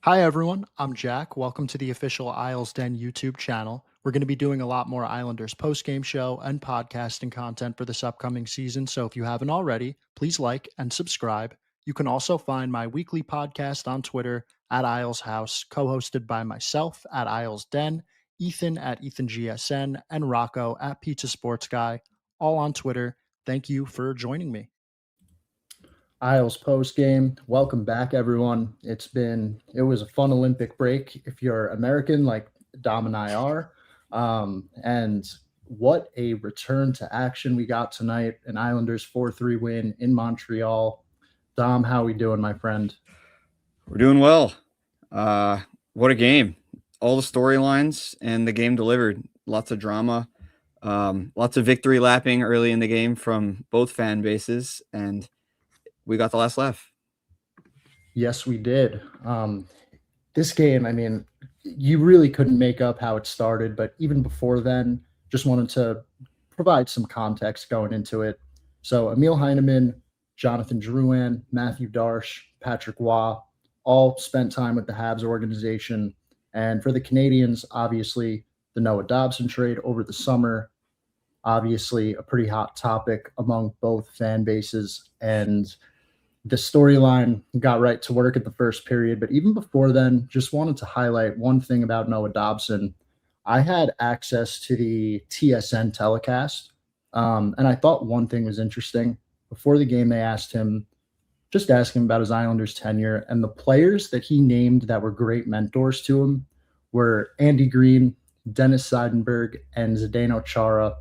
Hi everyone, I'm Jack. Welcome to the official IslesDen YouTube channel. We're going to be doing a lot more Islanders post-game show and podcasting content for this upcoming season, so if you haven't already, please like and subscribe. You can also find my weekly podcast on Twitter at Isles House, co-hosted by myself at IslesDen, Ethan at EthanGSN, and Rocco at Pizza Sports Guy, all on Twitter. Thank you for joining me. Isles post game. Welcome back, everyone. It was a fun Olympic break if you're American, like Dom and I are. And what a return to action we got tonight. An Islanders 4-3 win in Montreal. Dom, how we doing, my friend? We're doing well. What a game. All the storylines and the game delivered. Lots of drama. Lots of victory lapping early in the game from both fan bases, and we got the last laugh. Yes, we did. This game, I mean, you really couldn't make up how it started, but even before then, just wanted to provide some context going into it. So Emil Heineman, Jonathan Drouin, Mathieu Darche, Patrick Roy, all spent time with the Habs organization. And for the Canadiens, obviously, the Noah Dobson trade over the summer, obviously a pretty hot topic among both fan bases. And the storyline got right to work at the first period. But even before then, just wanted to highlight one thing about Noah Dobson. I had access to the TSN telecast, and I thought one thing was interesting. Before the game, they asked him about his Islanders tenure, and the players that he named that were great mentors to him were Andy Green, Dennis Seidenberg, and Zdeno Chara.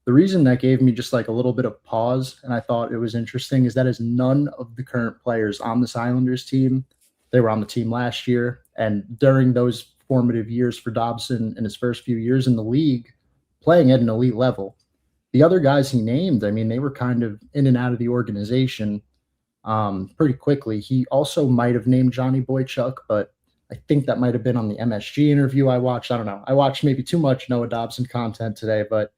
The reason that gave me just like a little bit of pause, and I thought it was interesting, is that is none of the current players on this Islanders team. They were on the team last year, and during those formative years for Dobson in his first few years in the league, playing at an elite level. The other guys he named, I mean, they were kind of in and out of the organization pretty quickly. He also might have named Johnny Boychuk, but I think that might have been on the MSG interview I watched. I don't know. I watched maybe too much Noah Dobson content today, but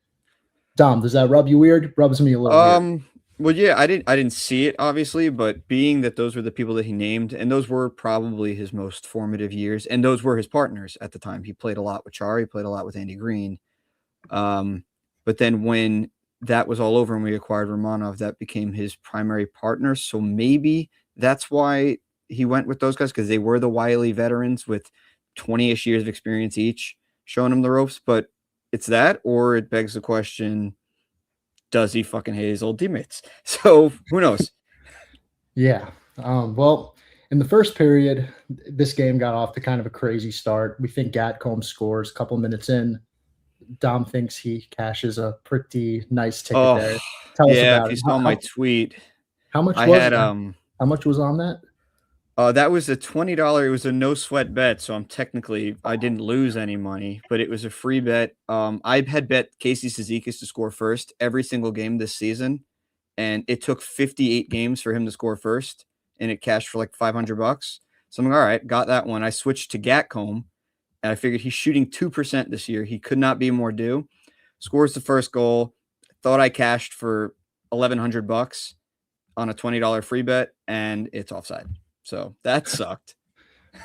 Dom, does that rub you weird? Rubs me a little weird. Well, yeah, I didn't see it, obviously, but being that those were the people that he named, and those were probably his most formative years, and those were his partners at the time. He played a lot with Chara, he played a lot with Andy Green. But then when that was all over and we acquired Romanov, that became his primary partner. So maybe that's why he went with those guys, because they were the wily veterans with 20-ish years of experience each, showing him the ropes. But it's that, or it begs the question, does he fucking hate his old teammates? So who knows? Yeah. Well, in the first period, this game got off to kind of a crazy start. We think Gatcombe scores a couple minutes in. Dom thinks he cashes a pretty nice ticket there. Tell us about it. If you saw my tweet, how much was on that? That was a $20. It was a no sweat bet, so I didn't lose any money, but it was a free bet. I had bet Casey Cizikas to score first every single game this season, and it took 58 games for him to score first, and it cashed for like $500. So I'm like, all right, got that one. I switched to Gatcombe, and I figured he's shooting 2% this year. He could not be more due. Scores the first goal. Thought I cashed for $1,100 on a $20 free bet, and it's offside. So that sucked.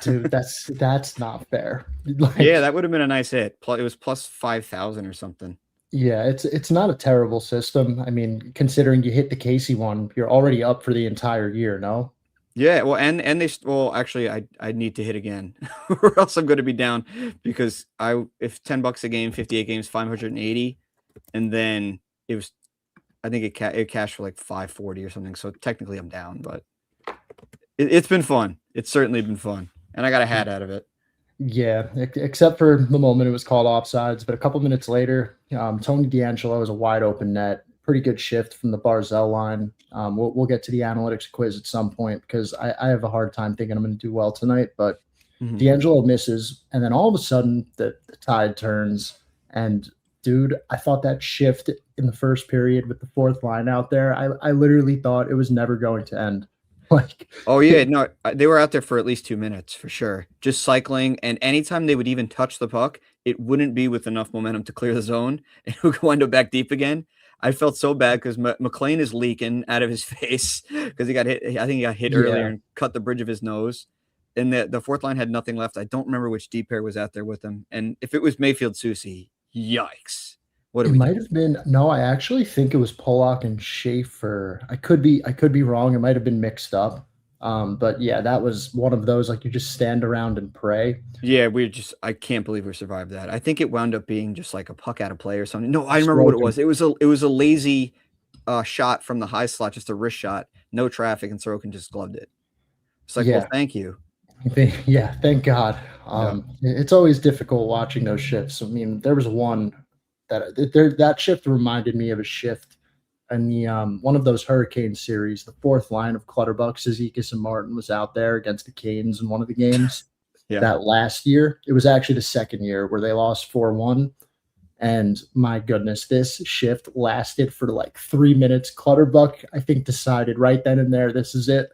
Dude, that's not fair. Yeah, that would have been a nice hit. It was plus 5,000 or something. Yeah, it's not a terrible system. I mean, considering you hit the Casey one, you're already up for the entire year, no? Yeah, well, actually, I need to hit again, or else I'm going to be down, because if $10 a game, 58 games, 580, and then I think it cashed for like 540 or something. So technically, I'm down, but it's been fun. It's certainly been fun. And I got a hat out of it. Yeah, except for the moment it was called offsides. But a couple minutes later, Tony DeAngelo was a wide open net. Pretty good shift from the Barzell line. We'll get to the analytics quiz at some point, because I have a hard time thinking I'm going to do well tonight. But DeAngelo misses. And then all of a sudden, the tide turns. And, dude, I thought that shift in the first period with the fourth line out there, I literally thought it was never going to end. Oh yeah, no, they were out there for at least 2 minutes for sure, just cycling. And anytime they would even touch the puck, it wouldn't be with enough momentum to clear the zone, and it would wind up back deep again. I felt so bad because McLean is leaking out of his face because he got hit. I think he got hit earlier and cut the bridge of his nose. and the fourth line had nothing left. I don't remember which D pair was out there with them. And if it was Mayfield Susie, yikes. What do It we might do? have been no, I actually think it was Pollock and Schaefer. I could be wrong. It might have been mixed up. But yeah, that was one of those like you just stand around and pray. Yeah, I can't believe we survived that. I think it wound up being just like a puck out of play or something. No, I remember what it was. It was a lazy shot from the high slot, just a wrist shot, no traffic, and Sorokin just gloved it. It's like, well, thank you. Yeah, thank God. It's always difficult watching those shifts. I mean, there was one that shift reminded me of a shift in the one of those Hurricane series. The fourth line of Clutterbuck, Zizekas, and Martin was out there against the Canes in one of the games. Yeah. That last year, it was actually the second year where they lost 4-1. And my goodness, this shift lasted for like 3 minutes. Clutterbuck, I think, decided right then and there, this is it.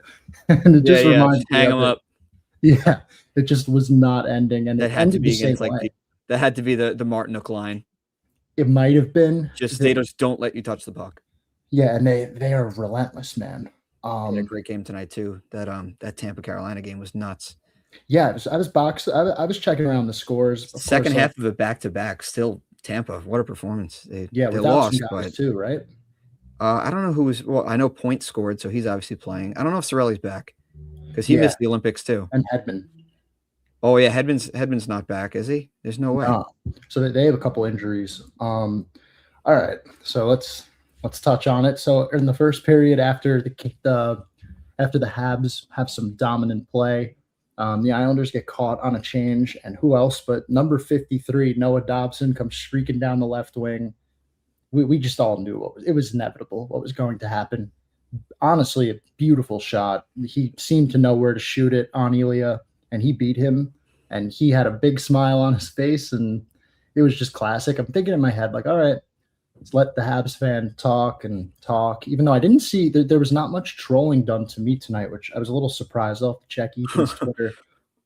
And it just reminds me hang of them it. up. Yeah, it just was not ending, and That it had to ended be the same against like way. that had to be the Martinook line. It might have been They just don't let you touch the puck. Yeah, and they are relentless, man. They had a great game tonight too. That Tampa Carolina game was nuts. Yeah, I was checking around the scores. Second half of it back to back, still Tampa. What a performance! They lost, but too, right? I don't know who was. Well, I know Point scored, so he's obviously playing. I don't know if Cirelli's back because he missed the Olympics too. And Hedman. Oh yeah, Hedman's not back, is he? There's no way. So they have a couple injuries. All right, so let's touch on it. So in the first period, after the Habs have some dominant play, the Islanders get caught on a change, and who else but number 53, Noah Dobson, comes streaking down the left wing. We just all knew it was inevitable, what was going to happen. Honestly, a beautiful shot. He seemed to know where to shoot it on Ilya, and he beat him, and he had a big smile on his face, and it was just classic. I'm thinking in my head, like, all right, let's let the Habs fan talk, even though I didn't see there was not much trolling done to me tonight, which I was a little surprised. I'll have to check Ethan's Twitter.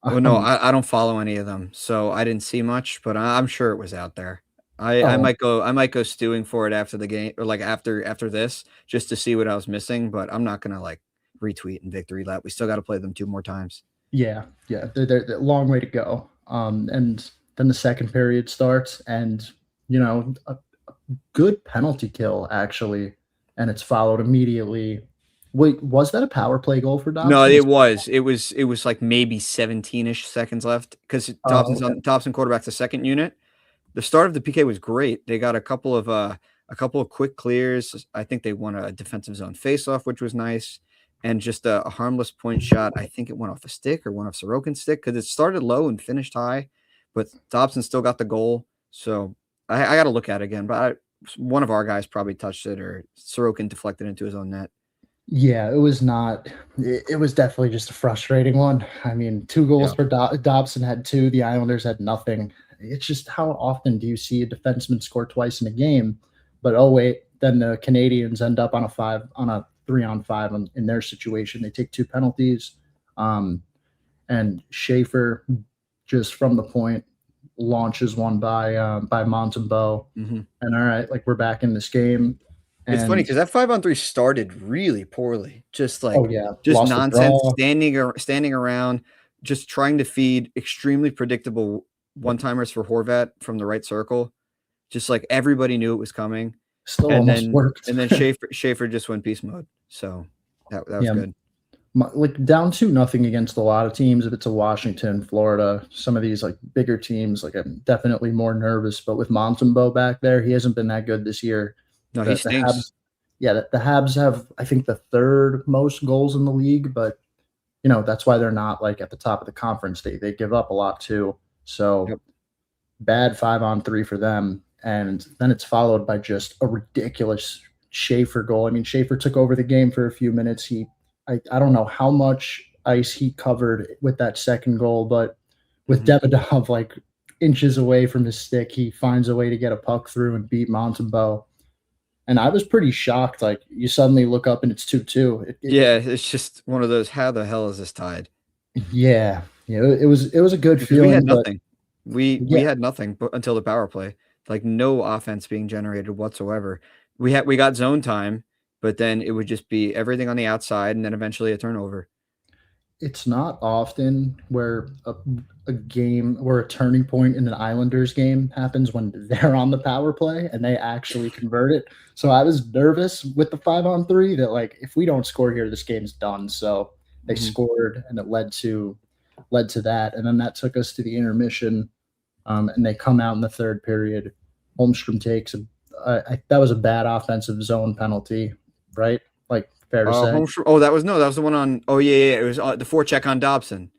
Well, no, I don't follow any of them, so I didn't see much, but I'm sure it was out there. I might go stewing for it after the game, or like after this, just to see what I was missing, but I'm not gonna like retweet in victory lap. We still got to play them 2 more times. Yeah, they're a long way to go. And then the second period starts, and a good penalty kill actually, and it's followed immediately. Wait, was that a power play goal for Dobson? No, it was like maybe 17-ish seconds left because Dobson quarterback's the second unit. The start of the PK was great. They got a couple of quick clears. I think they won a defensive zone faceoff, which was nice, and just a harmless point shot. I think it went off a stick or went off Sorokin's stick because it started low and finished high, but Dobson still got the goal. So I got to look at it again. But one of our guys probably touched it, or Sorokin deflected into his own net. Yeah, it was not. It was definitely just a frustrating one. I mean, 2 goals for Dobson had 2. The Islanders had nothing. It's just how often do you see a defenseman score twice in a game? But oh wait, then the Canadians end up on a 3-on-5 in their situation. They take 2 penalties, and Schaefer just from the point launches one by Montembeault. Mm-hmm. And all right, like we're back in this game. It's funny because that 5-on-3 started really poorly, just like just lost nonsense, standing around, just trying to feed extremely predictable one-timers for Horvat from the right circle. Just like everybody knew it was coming. Still almost worked. And then Schaefer just went beast mode. So that was good. Like down 2-0 against a lot of teams. If it's a Washington, Florida, some of these like bigger teams, like I'm definitely more nervous. But with Montembeault back there, he hasn't been that good this year. No, he stinks. The Habs have, I think, the 3rd most goals in the league, but that's why they're not like at the top of the conference. They give up a lot too. So bad 5-on-3 for them. And then it's followed by just a ridiculous Schaefer goal. I mean, Schaefer took over the game for a few minutes. I don't know how much ice he covered with that second goal, but with Davidov like inches away from his stick, he finds a way to get a puck through and beat Montembeault. And I was pretty shocked. Like you suddenly look up and it's 2-2. It's just one of those. How the hell is this tied? Yeah, it was a good feeling. We had nothing. We had nothing until the power play. Like no offense being generated whatsoever. We got zone time, but then it would just be everything on the outside, and then eventually a turnover. it's not often where a game where a turning point in an Islanders game happens when they're on the power play and they actually convert it. So I was nervous with the 5-on-3 that like if we don't score here, this game's done. So they scored and it led to that, and then that took us to the intermission. And they come out in the third period. Holmstrom takes that was a bad offensive zone penalty, right? Like fair to say. That was the one on. Oh yeah, it was the forecheck on Dobson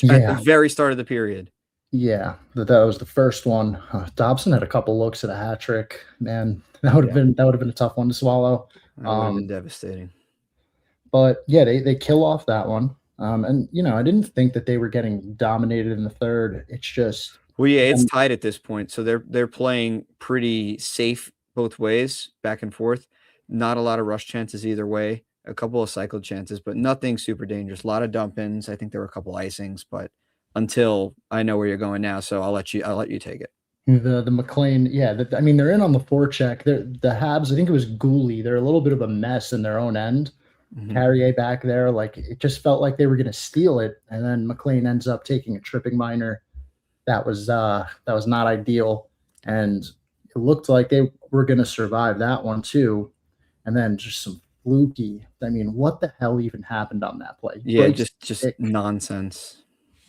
at the very start of the period. Yeah, that was the first one. Dobson had a couple looks at a hat trick. Man, that would have been a tough one to swallow. That would have been devastating. But yeah, they kill off that one. And I didn't think that they were getting dominated in the third. It's just it's tied at this point, so they're playing pretty safe both ways, back and forth. Not a lot of rush chances either way. A couple of cycled chances, but nothing super dangerous. A lot of dump-ins. I think there were a couple icings, but until I know where you're going now, so I'll let you take it. The McLean, they're in on the forecheck. The Habs, I think it was Gooley. They're a little bit of a mess in their own end. Carrier back there, like it just felt like they were going to steal it, and then McLean ends up taking a tripping minor. That was not ideal, and it looked like they were going to survive that one too. And then just some fluky. I mean, what the hell even happened on that play? Yeah, just nonsense,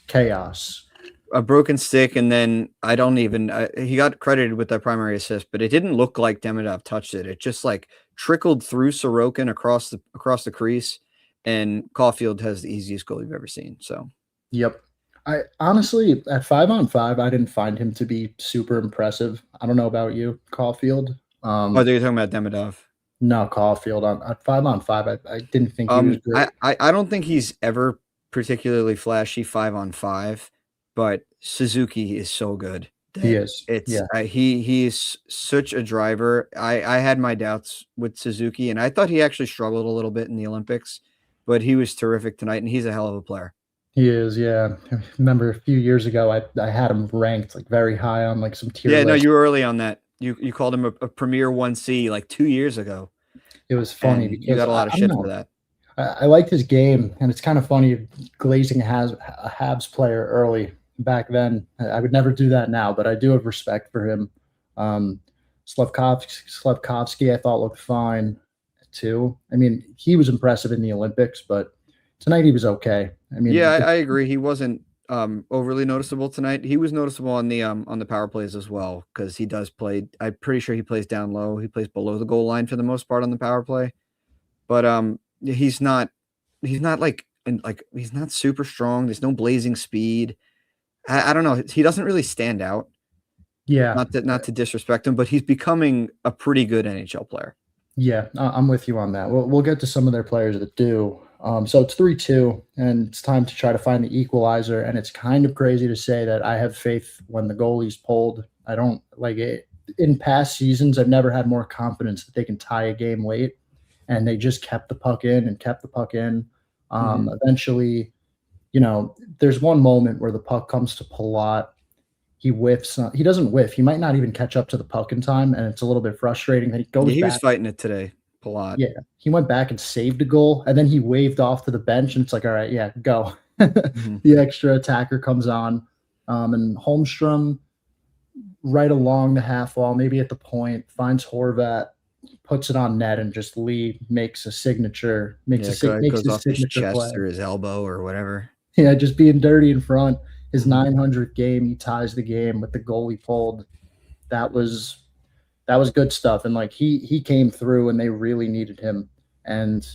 chaos. A broken stick, and then he got credited with that primary assist, but it didn't look like Demidov touched it. It just like trickled through Sorokin across the crease, and Caulfield has the easiest goal you've ever seen. So, yep. I honestly, at 5-on-5, I didn't find him to be super impressive. I don't know about you, Caulfield. You're talking about Demidov. No, Caulfield at 5-on-5. I didn't think he was great. I don't think he's ever particularly flashy 5-on-5, but Suzuki is so good. He is. He is such a driver. I had my doubts with Suzuki, and I thought he actually struggled a little bit in the Olympics, but he was terrific tonight, and he's a hell of a player. He is, yeah. I remember a few years ago, I had him ranked like very high on like some tier list. No, you were early on that. You called him a Premier 1C like 2 years ago. It was funny because you got a lot of shit for that. I liked his game, and it's kind of funny glazing a Habs player early back then. I would never do that now, but I do have respect for him. Slavkovsky, I thought looked fine too. I mean, he was impressive in the Olympics, but tonight he was okay. I mean, I agree. He wasn't overly noticeable tonight. He was noticeable on the power plays as well, because he does play. I'm pretty sure he plays down low. He plays below the goal line for the most part on the power play, but he's not super strong. There's no blazing speed. I don't know. He doesn't really stand out. Yeah. Not to disrespect him, but he's becoming a pretty good NHL player. Yeah, I'm with you on that. We'll get to some of their players that do. So it's 3-2, and it's time to try to find the equalizer. And it's kind of crazy to say that I have faith when the goalie's pulled. I don't like it. In past seasons, I've never had more confidence that they can tie a game late, and they just kept the puck in and kept the puck in. Eventually, there's one moment where the puck comes to Palat. He whiffs. He doesn't whiff. He might not even catch up to the puck in time, and it's a little bit frustrating that he goes back. He was fighting it today, Palat. Yeah, he went back and saved a goal, and then he waved off to the bench, and it's like, all right, yeah, go. The extra attacker comes on, and Holmstrom, right along the half wall, maybe at the point, finds Horvat, puts it on net, and just Lee makes a signature, makes his signature chest play. Or his elbow or whatever. Yeah, just being dirty in front. His 900th game, he ties the game with the goal he pulled. That was good stuff. And like he came through, and they really needed him. And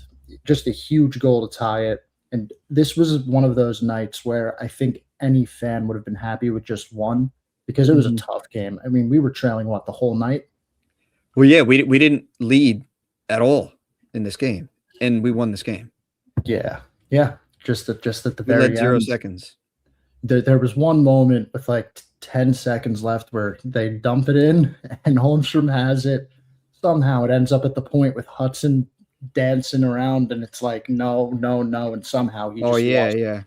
just a huge goal to tie it. And this was one of those nights where I think any fan would have been happy with just one, because it was a tough game. I mean, we were trailing the whole night. Well, yeah, we didn't lead at all in this game, and we won this game. Yeah. Just at the very end. 0 seconds. There was one moment with like 10 seconds left where they dump it in, and Holmstrom has it. Somehow it ends up at the point with Hudson dancing around, and it's like, no. And somehow he just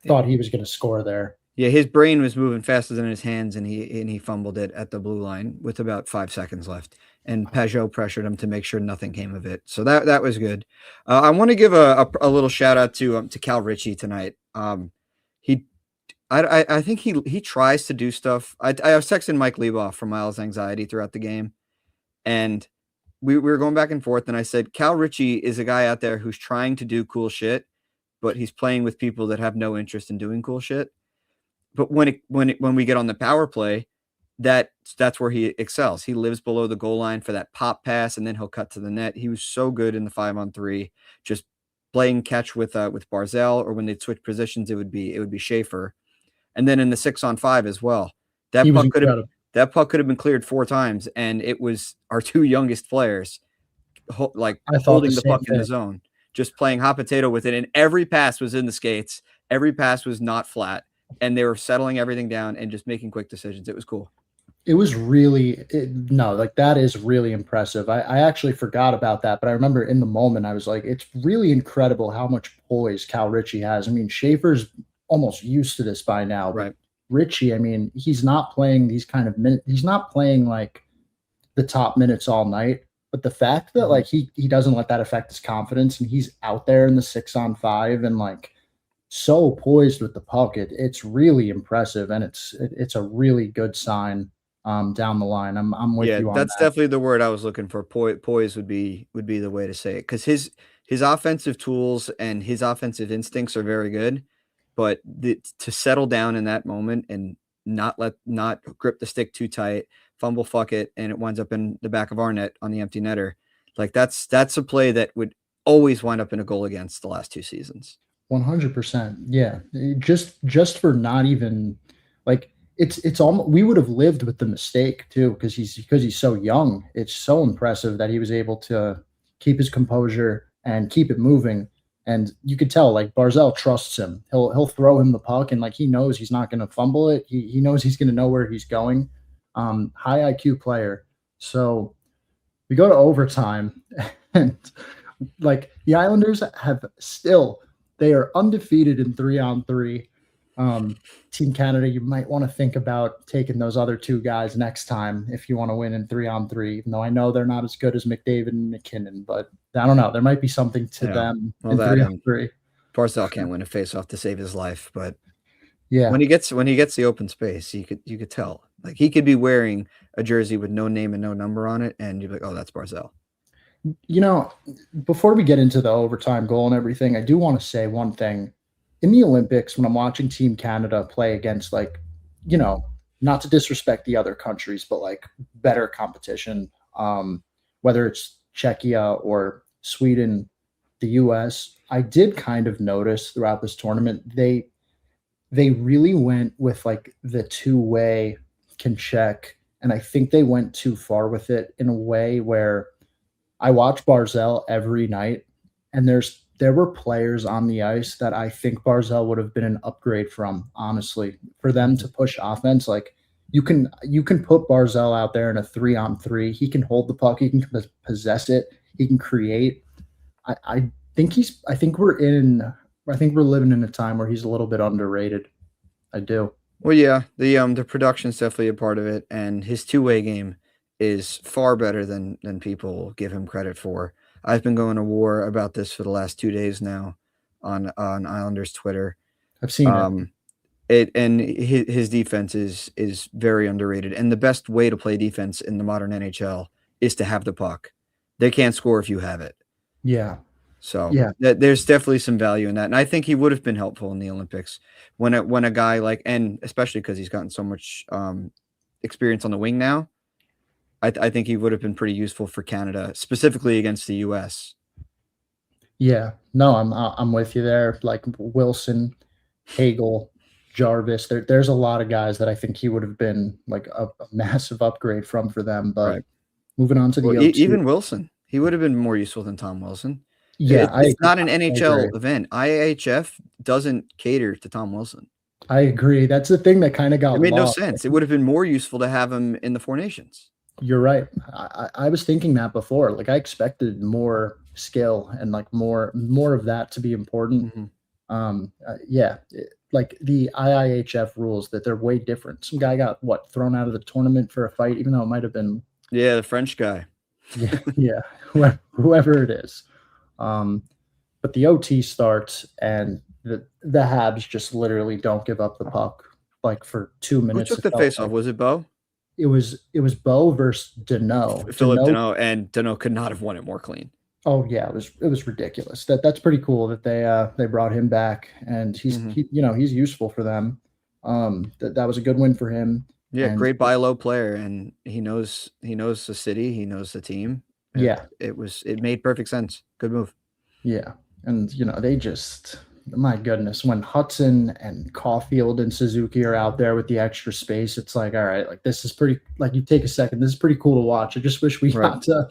thought he was going to score there. Yeah, his brain was moving faster than his hands, and he fumbled it at the blue line with about 5 seconds left. and Pajot pressured him to make sure nothing came of it. So that was good. I want to give a little shout out to Cal Ritchie tonight. I think he tries to do stuff. I was texting Mike Leboff from Miles Anxiety throughout the game, and we were going back and forth, and I said, Cal Ritchie is a guy out there who's trying to do cool shit, but he's playing with people that have no interest in doing cool shit. But when we get on the power play, that's where he excels. He lives below the goal line for that pop pass, and then he'll cut to the net. He was so good in the 5-on-3, just playing catch with Barzal, or when they'd switch positions, it would be Schaefer. And then in the 6-on-5 as well. That puck could have been cleared 4 times, and it was our 2 youngest players holding the puck in the zone, just playing hot potato with it. And every pass was in the skates. Every pass was not flat, and they were settling everything down and just making quick decisions. It was cool. It was that is really impressive. I actually forgot about that, but I remember in the moment I was like, it's really incredible how much poise Cal Ritchie has. I mean, Schaefer's almost used to this by now, right? Ritchie, I mean, he's not playing these kind of minutes. He's not playing like the top minutes all night. But the fact that like he doesn't let that affect his confidence, and he's out there in the 6-on-5 and like so poised with the puck, it's really impressive, and it's a really good sign down the line. I'm with you on that. That's definitely the word I was looking for. Poise would be the way to say it, because his offensive tools and his offensive instincts are very good, but to settle down in that moment and not grip the stick too tight, fumble fuck it, and it winds up in the back of our net on the empty netter, like that's a play that would always wind up in a goal against the last 2 seasons. 100%. Yeah, just for not even like. It's almost, we would have lived with the mistake too, because he's so young. It's so impressive that he was able to keep his composure and keep it moving. And you could tell like Barzal trusts him. He'll throw him the puck, and like he knows he's not going to fumble it. He knows he's going to know where he's going. High IQ player. So we go to overtime, and like the Islanders they are undefeated in 3-on-3. Team Canada, you might want to think about taking those other 2 guys next time if you want to win in 3-on-3, even though I know they're not as good as McDavid and McKinnon, but I don't know. There might be something to them in 3-on-3. Barzal can't win a faceoff to save his life, but yeah, when he gets the open space, you could tell. Like he could be wearing a jersey with no name and no number on it, and you're like, oh, that's Barzal. You know, before we get into the overtime goal and everything, I do want to say one thing. In the Olympics, when I'm watching Team Canada play against, like, you know, not to disrespect the other countries, but like better competition, whether it's Czechia or Sweden, the US, I did kind of notice throughout this tournament, they really went with like the 2-way can check. And I think they went too far with it in a way where I watch Barzal every night, and there were players on the ice that I think Barzal would have been an upgrade from, honestly, for them to push offense. Like you can put Barzal out there in a 3-on-3. He can hold the puck. He can possess it. He can create. I think we're living in a time where he's a little bit underrated. I do. Well, yeah, the production's definitely a part of it, and his 2-way game is far better than people give him credit for. I've been going to war about this for the last 2 days now on Islanders Twitter. I've seen it. And his defense is very underrated. And the best way to play defense in the modern NHL is to have the puck. They can't score if you have it. Yeah. So there's definitely some value in that. And I think he would have been helpful in the Olympics when a guy like, and especially because he's gotten so much experience on the wing now, I think he would have been pretty useful for Canada, specifically against the US. Yeah, no, I'm with you there. Like Wilson, Hagel, Jarvis, there's a lot of guys that I think he would have been like a massive upgrade for them. But moving on to the even Wilson, he would have been more useful than Tom Wilson. Yeah, it's not an NHL event. IIHF doesn't cater to Tom Wilson. I agree. That's the thing that kind of got It made lost. no sense. It would have been more useful to have him in the 4 Nations. You're right. I was thinking that before. Like I expected more skill and like more of that to be important. Like the IIHF rules, that they're way different. Some guy got thrown out of the tournament for a fight, even though it might have been the French guy. Yeah, whoever it is. But the OT starts, and the Habs just literally don't give up the puck like for 2 Who minutes. took It the felt face-off? like Was it Bo? it was Bo versus Deneau. Philip Deneau. Deneau, and Deneau could not have won it more clean. Oh yeah, it was ridiculous. That's pretty cool that they brought him back, and he's he's useful for them. That was a good win for him. Yeah, And great buy low player, and he knows the city, he knows the team. yeah, It made perfect sense. Good move. yeah, and they just, my goodness, when Hudson and Caulfield and Suzuki are out there with the extra space, it's like, all right, like this is pretty. Like you take a second, this is pretty cool to watch. I just wish we got to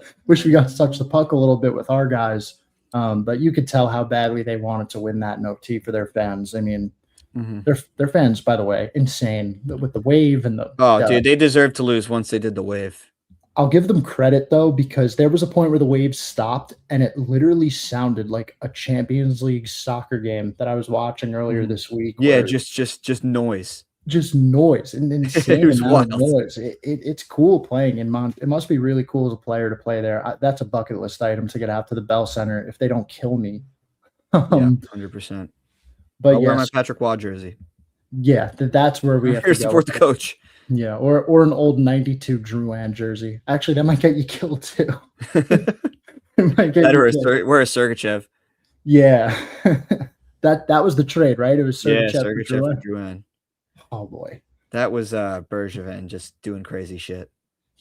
touch the puck a little bit with our guys. But you could tell how badly they wanted to win that in OT for their fans. I mean, their fans, by the way, insane with the wave and dude, they deserve to lose once they did the wave. I'll give them credit though, because there was a point where the Waves stopped and it literally sounded like a Champions League soccer game that I was watching earlier this week. Yeah, just noise. Just noise and insane It was amount of wild. noise. It's cool playing in It must be really cool as a player to play there. That's a bucket list item to get out to the Bell Center if they don't kill me. Yeah, 100%. But I'll wear my yes, Patrick Waugh jersey. yeah, that's where we have to Here, go. support the coach. Yeah, or an old 92 Drouin jersey. Actually, that might get you killed too. It might get That you or killed. wear a Sergachev. Yeah. That was the trade, right? It was Yeah, Sergachev for Sergachev Drouin. for Drouin. Oh boy. That was Bergevin just doing crazy shit.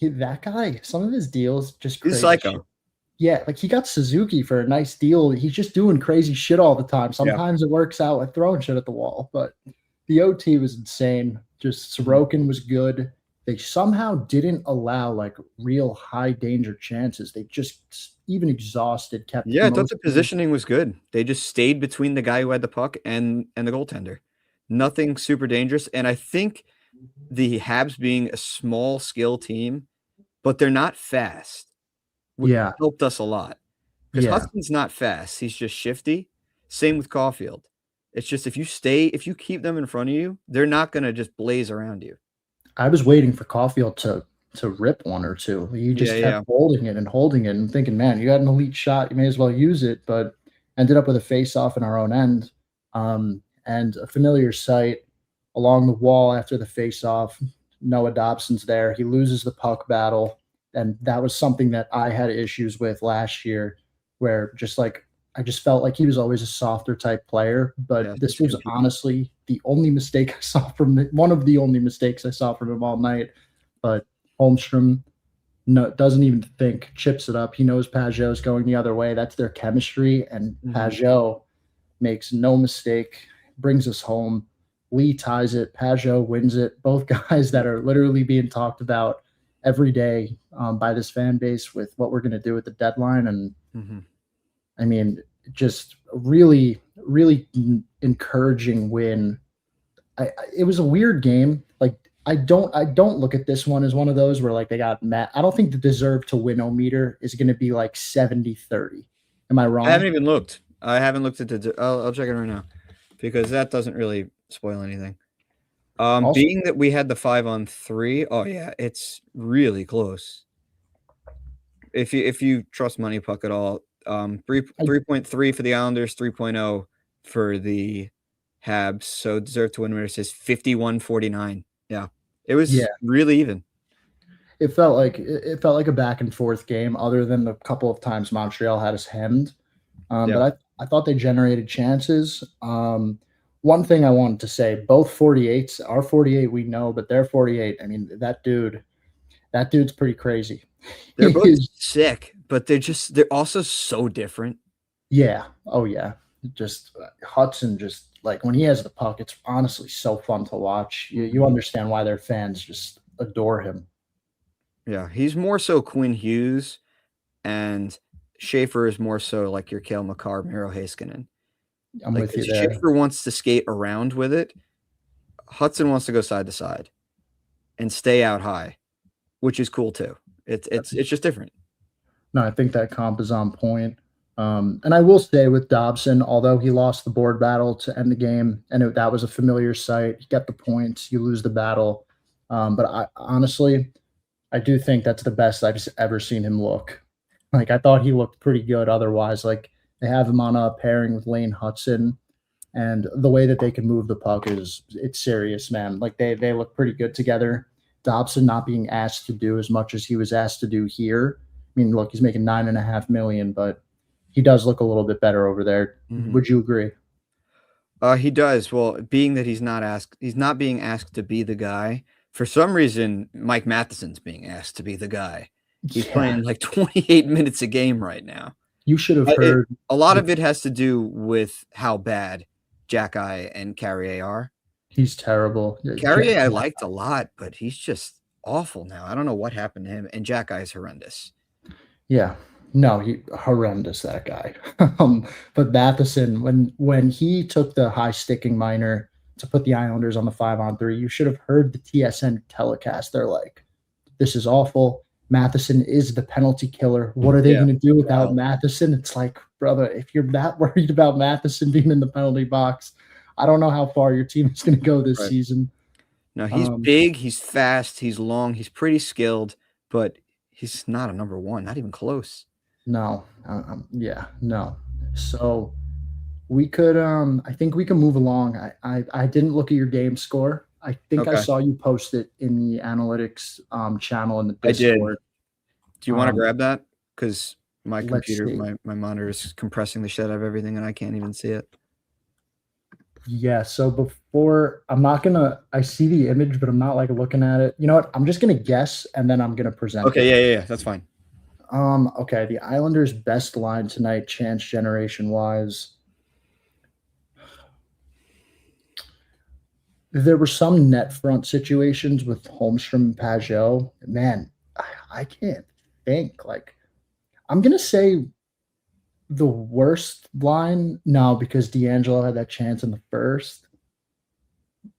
That guy, some of his deals just He's crazy psycho. shit. Yeah, like he got Suzuki for a nice deal. He's just doing crazy shit all the time. Sometimes it works out with throwing shit at the wall, but the OT was insane. Just Sorokin was good. They somehow didn't allow like real high danger chances. They just, even exhausted, kept. Yeah, I thought the positioning was good. They just stayed between the guy who had the puck and the goaltender. Nothing super dangerous. And I think the Habs being a small skill team, but they're not fast, helped us a lot. Because Hudson's not fast. He's just shifty. Same with Caulfield. It's just if you keep them in front of you, they're not going to just blaze around you. I was waiting for Caulfield to rip one or two. He just kept holding it and thinking, man, you got an elite shot. You may as well use it. But ended up with a face-off in our own end. And a familiar sight along the wall after the face-off. Noah Dobson's there. He loses the puck battle. And that was something that I had issues with last year, where just like I just felt like he was always a softer type player. But this was honestly the only mistake I saw from him, one of the only mistakes I saw from him all night. But Holmstrom doesn't even think, chips it up. He knows Pajot's going the other way. That's their chemistry. And Pajot makes no mistake, brings us home. Lee ties it. Pajot wins it. Both guys that are literally being talked about every day by this fan base with what we're going to do at the deadline. And I mean, just really, really encouraging win. It was a weird game. Like I don't look at this one as one of those where like they got mad. I don't think the deserve to win-o-meter is going to be like 70-30. Am I wrong? I haven't even looked. I haven't looked at the. I'll check it right now, because that doesn't really spoil anything. Also, being that we had the 5-on-3, oh yeah, it's really close. If you trust Money Puck at all, 3.3 for the Islanders, 3.0 for the Habs. So deserve to win says 51-49. Yeah, it was really even. It felt like a back and forth game, other than the couple of times Montreal had us hemmed. But I thought they generated chances. One thing I wanted to say, both 48s, our 48 we know, but their 48, I mean, that dude's pretty crazy. They're both sick, but they're also so different. Yeah. Oh yeah. Just Hudson, just like when he has the puck, it's honestly so fun to watch. You understand why their fans just adore him. Yeah, he's more so Quinn Hughes, and Schaefer is more so like your Cale Makar, Miro Heiskanen. I'm with you there. Schaefer wants to skate around with it. Hudson wants to go side to side and stay out high, which is cool too. It's just different. No, I think that comp is on point. And I will say with Dobson, although he lost the board battle to end the game, and that was a familiar sight, you get the points, you lose the battle. But I honestly do think that's the best I've ever seen him look. Like, I thought he looked pretty good otherwise. Like, they have him on a pairing with Lane Hudson, and the way that they can move the puck it's serious, man. Like, they look pretty good together. Dobson not being asked to do as much as he was asked to do here. I mean, look, he's making $9.5 million, but he does look a little bit better over there. Would you agree? He does. Well, being that he's not being asked to be the guy. For some reason, Mike Matheson's being asked to be the guy. He's playing like 28 minutes a game right now. You should have heard. A lot of it has to do with how bad Jack-Eye and Carrier are. He's terrible. Carrier I liked a lot, but he's just awful now. I don't know what happened to him. And Jack-Eye is horrendous. Yeah. No, he horrendous, that guy. But Matheson, when he took the high sticking minor to put the Islanders on the 5-on-3, you should have heard the TSN telecast. They're like, this is awful. Matheson is the penalty killer. What are they going to do without Matheson? It's like, brother, if you're that worried about Matheson being in the penalty box, I don't know how far your team is going to go this season. No, he's big, he's fast, he's long, he's pretty skilled, but he's not a number one, not even close. No, no. So we could, I think we can move along. I didn't look at your game score. I think I saw you post it in the analytics channel in the Discord. I did. Do you want to grab that? Because my computer, my monitor is compressing the shit out of everything, and I can't even see it. Yeah. So before, I see the image, but I'm not like looking at it. You know what? I'm just gonna guess, and then I'm gonna present. Okay. Yeah. That's fine. Okay. The Islanders' best line tonight, chance generation wise. There were some net front situations with Holmstrom and Pajot. Man, I can't think. Like, I'm going to say the worst line. No, because D'Angelo had that chance in the first.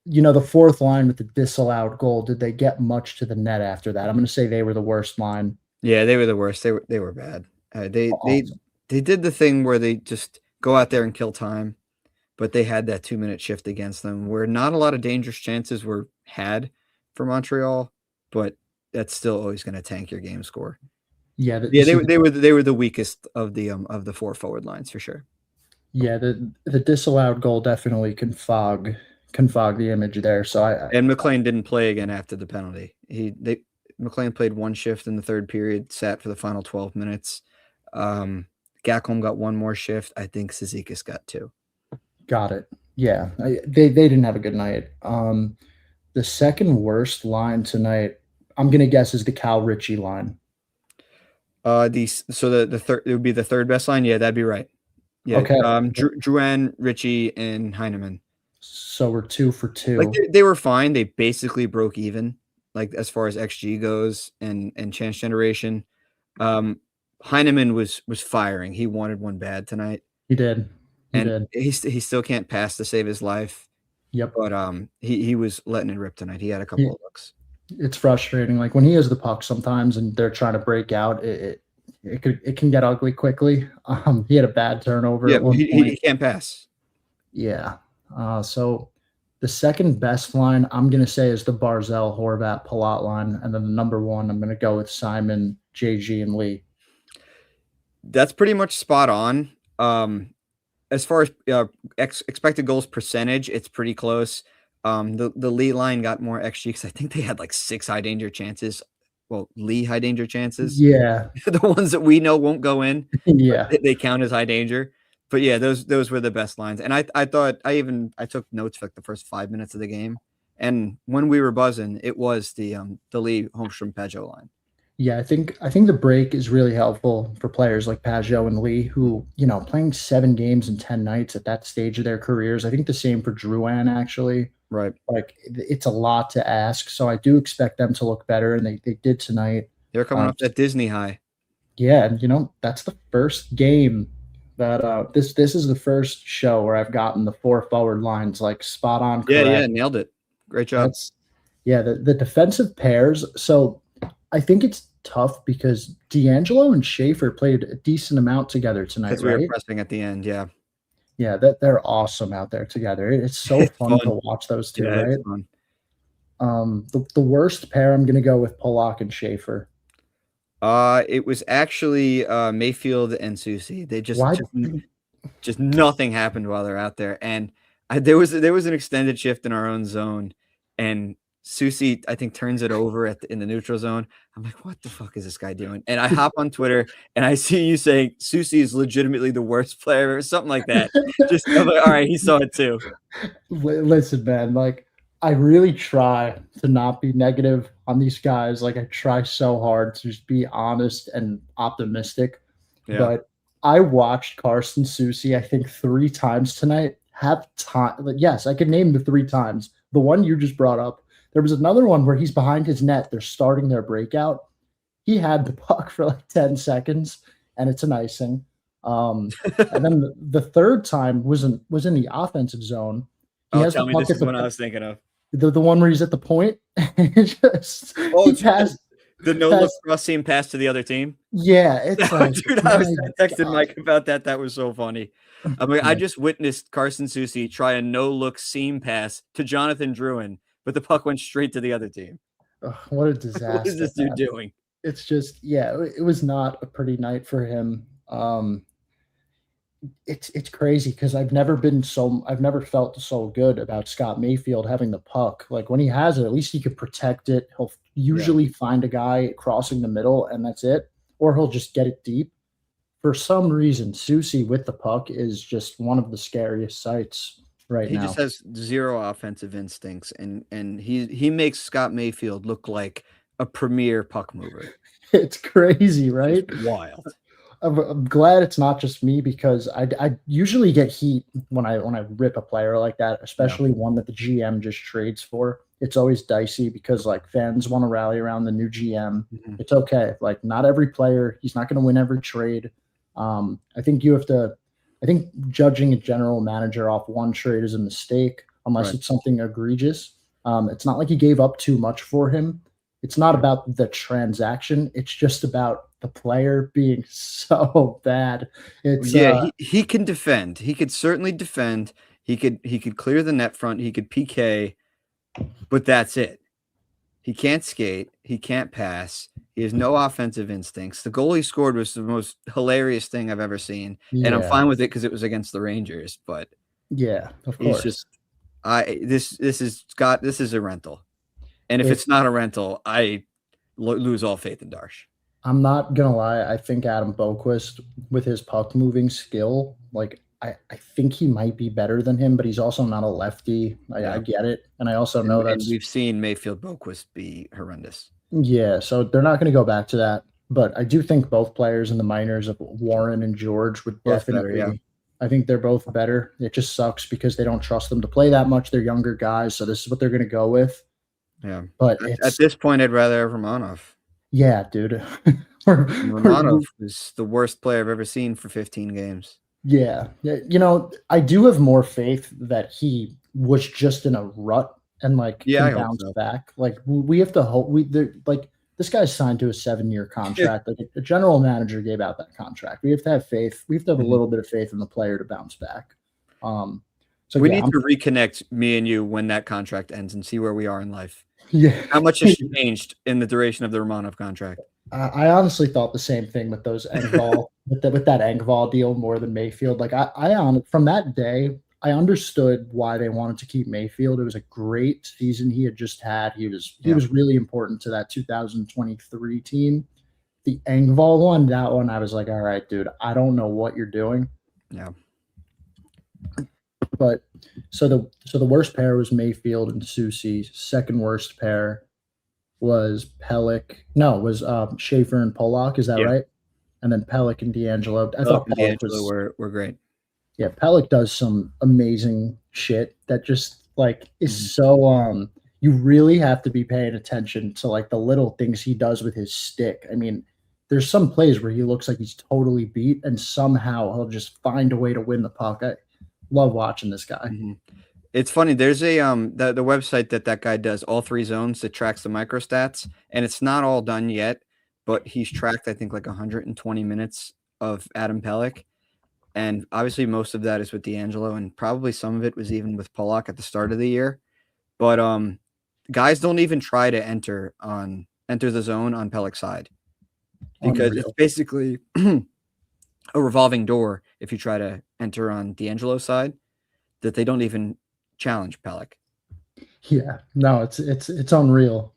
You know, the fourth line with the disallowed goal, did they get much to the net after that? I'm going to say they were the worst line. Yeah, they were the worst. They were bad. They did the thing where they just go out there and kill time. But they had that 2-minute shift against them where not a lot of dangerous chances were had for Montreal, but that's still always going to tank your game score. Yeah, they were the weakest of the four forward lines for sure. Yeah, the disallowed goal definitely can fog the image there. So and McLean didn't play again after the penalty. McLean played one shift in the third period, sat for the final 12 minutes. Gakholm got one more shift. I think Cizikas got two. Got it. Yeah, they didn't have a good night. The second worst line tonight, I'm gonna guess, is the Cal Ritchie line. The third, it would be the third best line. Yeah, that'd be right. Yeah. Okay. Drouin, Ritchie, and Heineman. So we're 2 for 2. Like they were fine. They basically broke even, like as far as XG goes and chance generation. Heineman was firing. He wanted one bad tonight. He did. He still can't pass to save his life. Yep. But he was letting it rip tonight. He had a couple of looks. It's frustrating. Like when he has the puck sometimes and they're trying to break out, it can get ugly quickly. He had a bad turnover. Yeah, he can't pass. Yeah. So the second best line I'm gonna say is the Barzell, Horvat, Palat line, and then the number one I'm gonna go with Simon, JG, and Lee. That's pretty much spot on. As far as expected goals percentage, it's pretty close. The Lee line got more XG because I think they had like 6 high danger chances. Well, Lee high danger chances. Yeah, the ones that we know won't go in. Yeah, they count as high danger. But yeah, those were the best lines. And I thought I took notes for like the first 5 minutes of the game. And when we were buzzing, it was the Lee Holmstrom Pajot line. Yeah, I think the break is really helpful for players like Pajot and Lee, who, playing 7 games in 10 nights at that stage of their careers. I think the same for Drouin, actually. Right. Like, it's a lot to ask. So I do expect them to look better, and they did tonight. They're coming off that Disney high. Yeah, and, that's the first game that this is the first show where I've gotten the 4 forward lines, like, spot on correct. Yeah, nailed it. Great job. The defensive pairs. So I think it's tough because D'Angelo and Schaefer played a decent amount together tonight, because we were pressing at the end, yeah. Yeah, they're awesome out there together. It's so fun to watch those two, right? It's fun. The worst pair, I'm going to go with Polak and Schaefer. It was actually Mayfield and Susie. They Why? just nothing happened while they're out there, and there was an extended shift in our own zone, and Susie I think turns it over in the neutral zone. I'm like, what the fuck is this guy doing? And I hop on Twitter and I see you saying Susie is legitimately the worst player or something like that. Just I'm like, all right, he saw it too. Listen, man, like I really try to not be negative on these guys. Like I try so hard to just be honest and optimistic. Yeah. But I watched Carson Soucy, I think 3 times tonight. Have time. Yes, I could name the 3 times. The one you just brought up. There was another one where he's behind his net. They're starting their breakout. He had the puck for like 10 seconds, and it's an icing. And then the third time was in the offensive zone. He has tell the me puck this at is the what I was thinking of. the one where he's at the point. Just Oh, he passed. the no look cross seam pass to the other team. Yeah, it's like, Dude, I texted Mike about that. That was so funny. I mean, I just witnessed Carson Soucy try a no look seam pass to Jonathan Drouin, but the puck went straight to the other team. What a disaster! What is this dude man. doing? It's just, yeah, it was not a pretty night for him. It's crazy because I've never felt so good about Scott Mayfield having the puck. Like when he has it, at least he could protect it. He'll usually find a guy crossing the middle and that's it, or he'll just get it deep. For some reason, Soucy with the puck is just one of the scariest sights right He now. just has zero offensive instincts, and he makes Scott Mayfield look like a premier puck mover. It's crazy, right? It's wild. I'm glad it's not just me because I usually get heat when I rip a player like that, especially one that the GM just trades for. It's always dicey because like fans want to rally around the new GM. Mhm. It's okay. Like not every player, he's not going to win every trade. I think judging a general manager off one trade is a mistake unless Right. it's something egregious. It's not like he gave up too much for him. It's not about the transaction. It's just about the player being so bad. It's He can defend. He could certainly defend. He could clear the net front. He could PK, but that's it. He can't skate. He can't pass. He has no offensive instincts. The goal he scored was the most hilarious thing I've ever seen, and I'm fine with it because it was against the Rangers. But yeah, of he's course. just this is a rental, and if it's not a rental, I lose all faith in Darche. I'm not gonna lie. I think Adam Boquist, with his puck moving skill, like I think he might be better than him, but he's also not a lefty. I get it, and I also know that we've seen Mayfield Boquist be horrendous. Yeah, so they're not going to go back to that. But I do think both players in the minors of Warren and George would Both definitely. better, yeah. I think they're both better. It just sucks because they don't trust them to play that much. They're younger guys, so this is what they're going to go with. Yeah, but at this point, I'd rather have Romanov. Yeah, dude. Romanov is the worst player I've ever seen for 15 games. Yeah, you know, I do have more faith that he was just in a rut and like can bounce back. Like we have to hope like this guy's signed to a 7-year contract. Like the general manager gave out that contract. We have to have faith. We have to have a little bit of faith in the player to bounce back. So we need to reconnect, me and you, when that contract ends and see where we are in life. Yeah, how much has changed in the duration of the Romanov contract? I honestly thought the same thing with those Engvall with that Engvall deal more than Mayfield. Like I from that day, I understood why they wanted to keep Mayfield. It was a great season he had just had. He was really important to that 2023 team. The Engvall one, that one, I was like, all right, dude, I don't know what you're doing. Yeah. But so the worst pair was Mayfield and Soucy. Second worst pair was Schaefer and Pollock. Is that right? And then Pelech and D'Angelo. I thought D'Angelo were great. Yeah, Pelech does some amazing shit that just like is so you really have to be paying attention to like the little things he does with his stick. I mean, there's some plays where he looks like he's totally beat and somehow he'll just find a way to win the puck. I love watching this guy. It's funny. There's a the website that guy does all 3 zones that tracks the microstats, and it's not all done yet, but he's tracked I think like 120 minutes of Adam Pelech, and obviously most of that is with D'Angelo, and probably some of it was even with Pollock at the start of the year. But guys don't even try to enter the zone on Pelech's side. because it's Unreal. basically a revolving door if you try to enter on D'Angelo's side, that they don't even challenge Pelech. Yeah, no, it's unreal.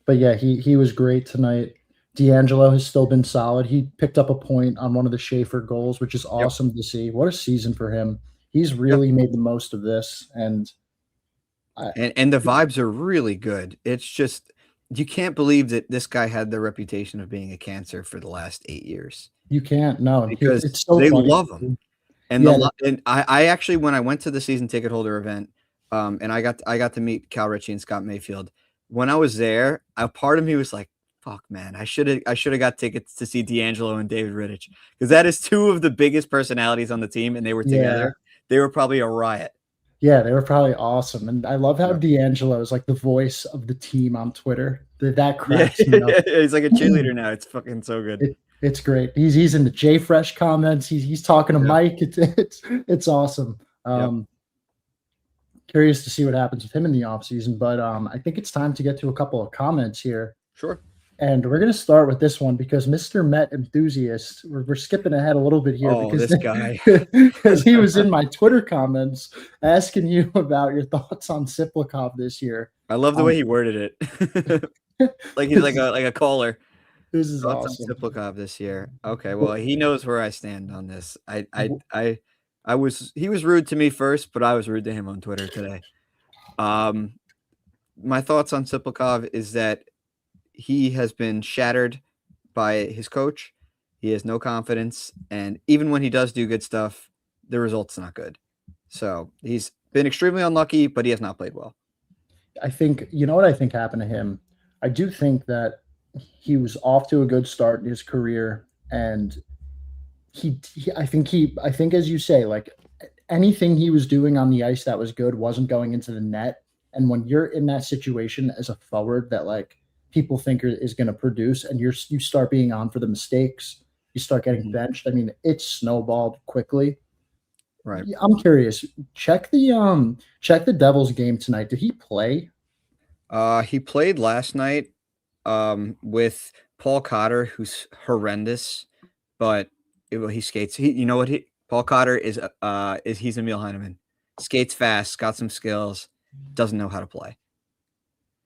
But yeah, he was great tonight. D'Angelo has still been solid. He picked up a point on one of the Schaefer goals, which is awesome to see. What a season for him. He's really made the most of this, and the vibes are really good. It's just you can't believe that this guy had the reputation of being a cancer for the last 8 years. you can't no Because it's so they funny. love him. And and I actually, when I went to the season ticket holder event, and I got to meet Cal Ritchie and Scott Mayfield. When I was there, a part of me was like, "Fuck, man, I should have got tickets to see D'Angelo and David Rittich, because that is two of the biggest personalities on the team, and they were together. They were probably a riot." Yeah, they were probably awesome, and I love how D'Angelo is like the voice of the team on Twitter. That cracks me up. He's like a cheerleader now. It's fucking so good. It's great. He's in the J Fresh comments. He's talking to Mike. It's awesome. Curious to see what happens with him in the offseason, but I think it's time to get to a couple of comments here. Sure. And we're going to start with this one because Mr. Met Enthusiast, we're skipping ahead a little bit here because this guy, because he was in my Twitter comments asking you about your thoughts on Siplikov this year. I love the way he worded it, like he's like a caller. This is awesome. Siplikov this year. Okay, well, he knows where I stand on this. He was rude to me first, but I was rude to him on Twitter today. My thoughts on Siplikov is that he has been shattered by his coach. He has no confidence, and even when he does do good stuff, the result's not good. So he's been extremely unlucky, but he has not played well. I think, you know what I think happened to him? I do think that he was off to a good start in his career, and I think as you say, like anything he was doing on the ice that was good wasn't going into the net. And when you're in that situation as a forward that like people think is going to produce, and you start being on for the mistakes, you start getting benched. I mean, it's snowballed quickly. Right. I'm curious. Check the Devils game tonight. Did he play? He played last night with Paul Cotter, who's horrendous, but he skates. Paul Cotter is he's Emil Heineman. Skates fast, got some skills, doesn't know how to play.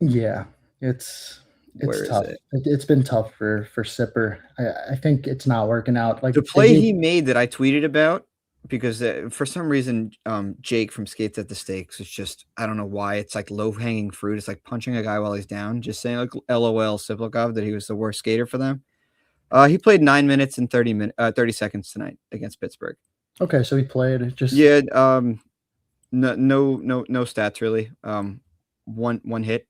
Yeah, it's tough. It's been tough for Sipper. I think it's not working out. Like the play he made that I tweeted about, because for some reason, Jake from Skates at the Stakes is just, I don't know why, it's like low-hanging fruit. It's like punching a guy while he's down, just saying like LOL Siplikov that he was the worst skater for them. He played 9 minutes and 30 seconds tonight against Pittsburgh. Okay, so he played just no stats really. One hit.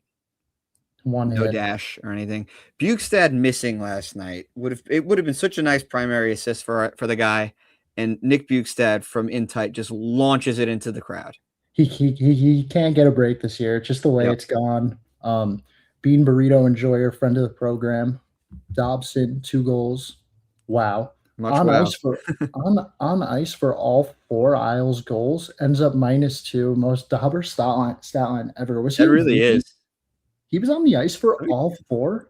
No dash or anything. Bukestad missing last night would have been such a nice primary assist for the guy, and Nick Bukestad from in tight just launches it into the crowd. He can't get a break this year. It's just the way it's gone. Bean Burrito Enjoyer, friend of the program. Dobson, 2 goals. Wow. On ice for all 4 Isles goals. Ends up -2. Most Dauber stat line ever. That really is. He was on the ice for all 4?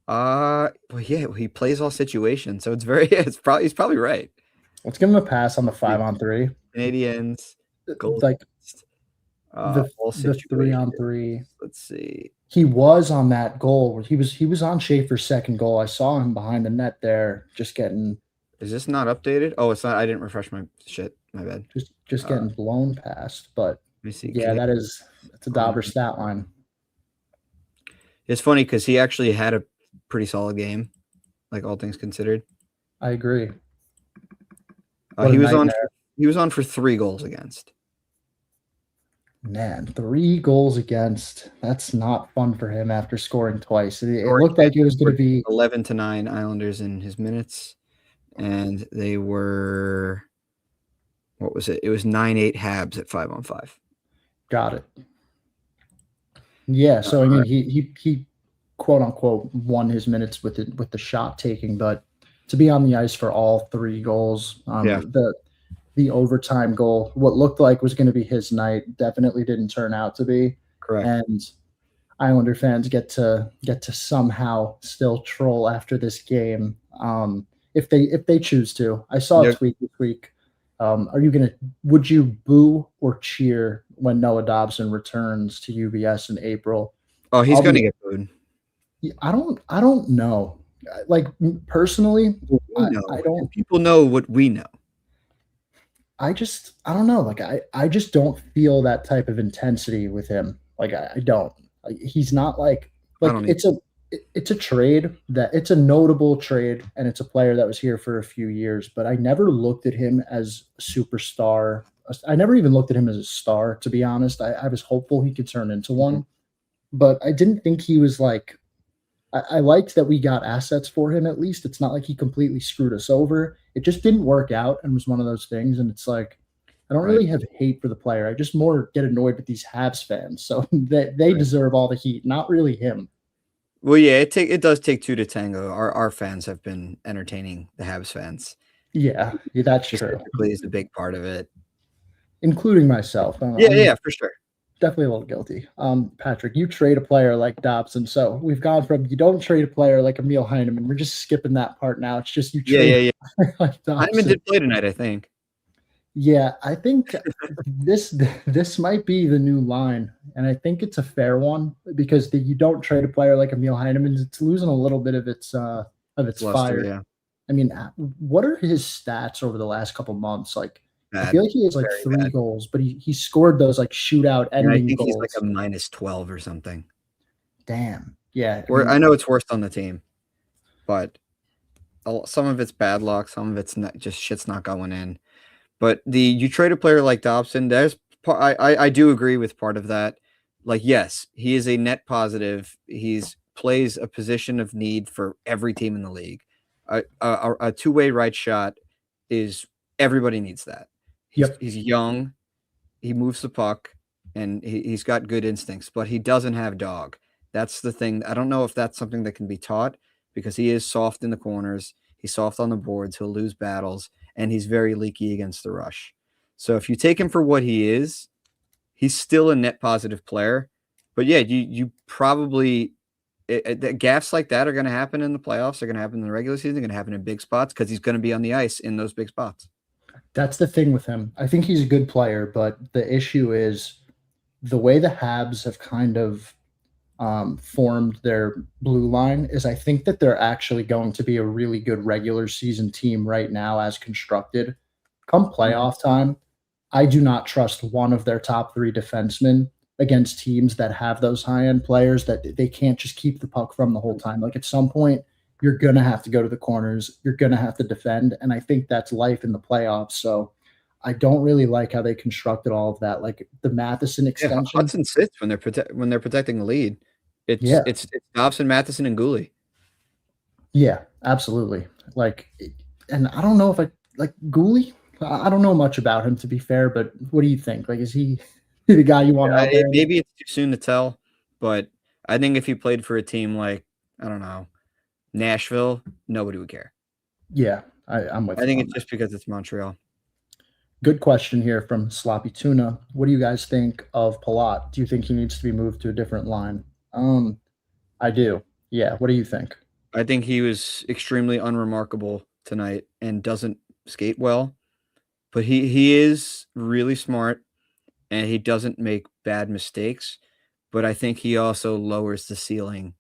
Well, yeah, he plays all situations, so he's probably right. Let's give him a pass on the 5-on-3. Canadiens, goals, like the 3-on-3. Let's see. He was on that goal. He was on Schaefer's second goal. I saw him behind the net there, just getting. Is this not updated? Oh, it's not. I didn't refresh my shit. My bad. Just getting blown past. But let me see. Yeah, that's a Dauber stat line. It's funny because he actually had a pretty solid game, like all things considered. I agree. He was on for 3 goals against. Man, 3 goals against. That's not fun for him after scoring twice. It looked like it was going to be 11-9 Islanders in his minutes, and they were, what was it? It was 9-8 Habs at 5-on-5. Got it. Yeah, so I mean, he quote unquote won his minutes with the shot taking, but to be on the ice for all 3 goals, the overtime goal, what looked like was going to be his night, definitely didn't turn out to be. Correct. And Islander fans get to somehow still troll after this game, if they choose to. I saw a tweet this week. Would you boo or cheer when Noah Dobson returns to UBS in April? Oh, he's going to get booed. I don't know. Like, personally, I don't. People know what we know. I don't know. Like, I just don't feel that type of intensity with him. Like, I don't. He's not like it's a trade it's a notable trade, and it's a player that was here for a few years, but I never looked at him as a superstar. I never even looked at him as a star, to be honest. I was hopeful he could turn into one, but I didn't think he was like, I liked that we got assets for him. At least it's not like he completely screwed us over. It just didn't work out and was one of those things. And it's like, I don't really have hate for the player. I just more get annoyed with these Habs fans. So they deserve all the heat, not really him. Well, yeah, it does take two to tango. Our fans have been entertaining the Habs fans. Yeah, that's true. Typically is a big part of it, including myself. Yeah, for sure. Definitely a little guilty. Patrick, you trade a player like Dobson. So we've gone from you don't trade a player like Emil Heineman. We're just skipping that part now. It's just you trade a player like Dobson. Heineman did play tonight, I think. Yeah, I think this might be the new line, and I think it's a fair one because you don't trade a player like Emil Heineman. It's losing a little bit of its luster, fire. Yeah. I mean, what are his stats over the last couple months? Like, bad. I feel like he has like very 3 goals, but he scored those like shootout ending goals. He's like a -12 or something. Damn. Yeah. I know it's worst on the team, but some of it's bad luck. Some of it's not, just shit's not going in. But you trade a player like Dobson, I do agree with part of that. Like, yes, he is a net positive. He's plays a position of need for every team in the league. A two-way right shot is everybody needs that. He's young, he moves the puck, and he's got good instincts, but he doesn't have dog. That's the thing. I don't know if that's something that can be taught because he is soft in the corners. He's soft on the boards. He'll lose battles. And he's very leaky against the rush. So if you take him for what he is, he's still a net positive player. But yeah, you probably gaffes like that are going to happen in the playoffs. They're going to happen in the regular season. They're going to happen in big spots because he's going to be on the ice in those big spots. That's the thing with him. I think he's a good player, but the issue is the way the Habs have kind of formed their blue line is I think that they're actually going to be a really good regular season team right now as constructed. Come playoff time, I do not trust one of their top 3 defensemen against teams that have those high-end players that they can't just keep the puck from the whole time. Like, at some point, you're going to have to go to the corners. You're going to have to defend, and I think that's life in the playoffs. So I don't really like how they constructed all of that. Like, the Matheson extension. Yeah, Hudson sits when they're protecting the lead. It's Dobson, Matheson, and Gooley. Yeah, absolutely. Like, and I don't know if I like Gooley. I don't know much about him, to be fair, but what do you think? Like, is he the guy you want out there? Maybe it's too soon to tell, but I think if he played for a team like, I don't know, Nashville, nobody would care. Yeah, I'm with you. I think it's just because it's Montreal. Good question here from Sloppy Tuna. What do you guys think of Palat? Do you think he needs to be moved to a different line? I do. Yeah. What do you think? I think he was extremely unremarkable tonight and doesn't skate well, but he is really smart and he doesn't make bad mistakes. But I think he also lowers the ceiling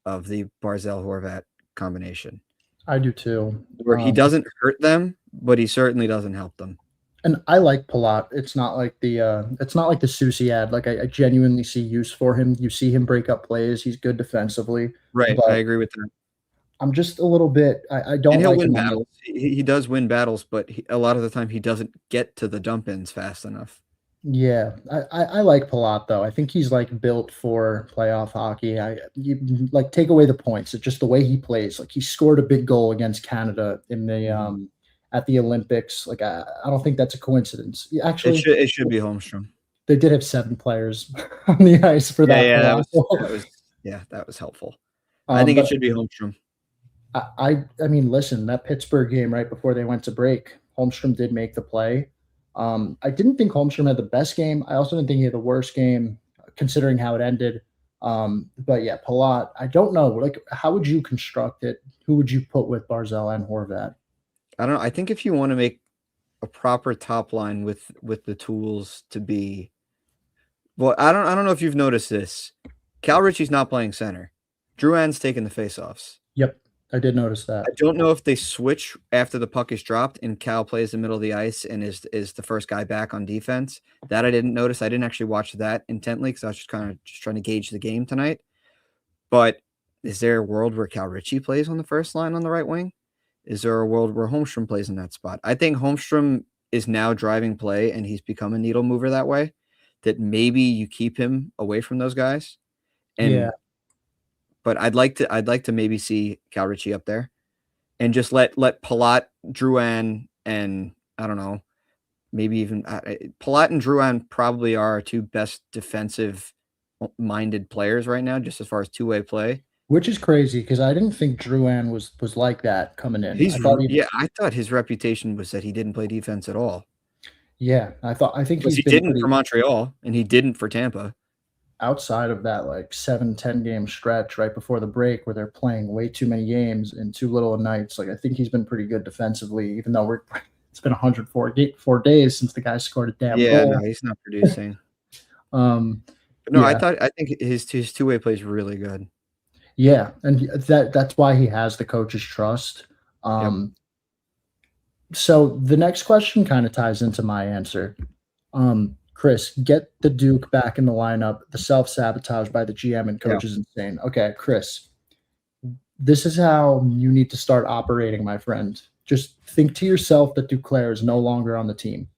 of the Barzal-Horvat combination. I do too. Where he doesn't hurt them, but he certainly doesn't help them. And I like Palat. It's not like the Susie ad. Like, I genuinely see use for him. You see him break up plays. He's good defensively. Right. I agree with that. I'm just a little bit. I don't. And he'll win battles. He does win battles, but a lot of the time he doesn't get to the dump ins fast enough. Yeah, I like Palat though. I think he's like built for playoff hockey. You like take away the points. It's just the way he plays. Like, he scored a big goal against Canada in the at the Olympics. Like, I don't think that's a coincidence. Actually, it should be Holmstrom. They did have 7 players on the ice for that. Yeah, that was helpful. I think it should be Holmstrom. I mean, listen, that Pittsburgh game right before they went to break, Holmstrom did make the play. I didn't think Holmstrom had the best game. I also didn't think he had the worst game, considering how it ended. But yeah, Palat, I don't know. Like, how would you construct it? Who would you put with Barzell and Horvat? I don't know. I think if you want to make a proper top line with the tools to be, well, I don't know if you've noticed this. Cal Ritchie's not playing center. Drouin's taking the faceoffs. Yep, I did notice that. I don't know if they switch after the puck is dropped and Cal plays the middle of the ice and is the first guy back on defense. That I didn't notice. I didn't actually watch that intently because I was just kind of just trying to gauge the game tonight. But is there a world where Cal Ritchie plays on the first line on the right wing? Is there a world where Holmstrom plays in that spot? I think Holmstrom is now driving play and he's become a needle mover that way, that maybe you keep him away from those guys. And Yeah. but I'd like to maybe see Cal Ritchie up there and just let Palat, Drouin, and I don't know, maybe even Palat and Drouin probably are our two best defensive minded players right now, just as far as two-way play. Which is crazy because I didn't think Drouin was like that coming in. I thought his reputation was that he didn't play defense at all. Yeah, I think he didn't for Montreal and he didn't for Tampa. Outside of that like 7-10 game stretch right before the break where they're playing way too many games in too little a nights, like I think he's been pretty good defensively, even though it's been 4 days since the guy scored a damn goal. No, he's not producing. I think his two-way play is really good. Yeah, and that's why he has the coach's trust. So the next question kind of ties into my answer. Chris, get the Duke back in the lineup. The self-sabotage by the GM and coach is insane. Okay, Chris, this is how you need to start operating, my friend. Just think to yourself that Duclair is no longer on the team.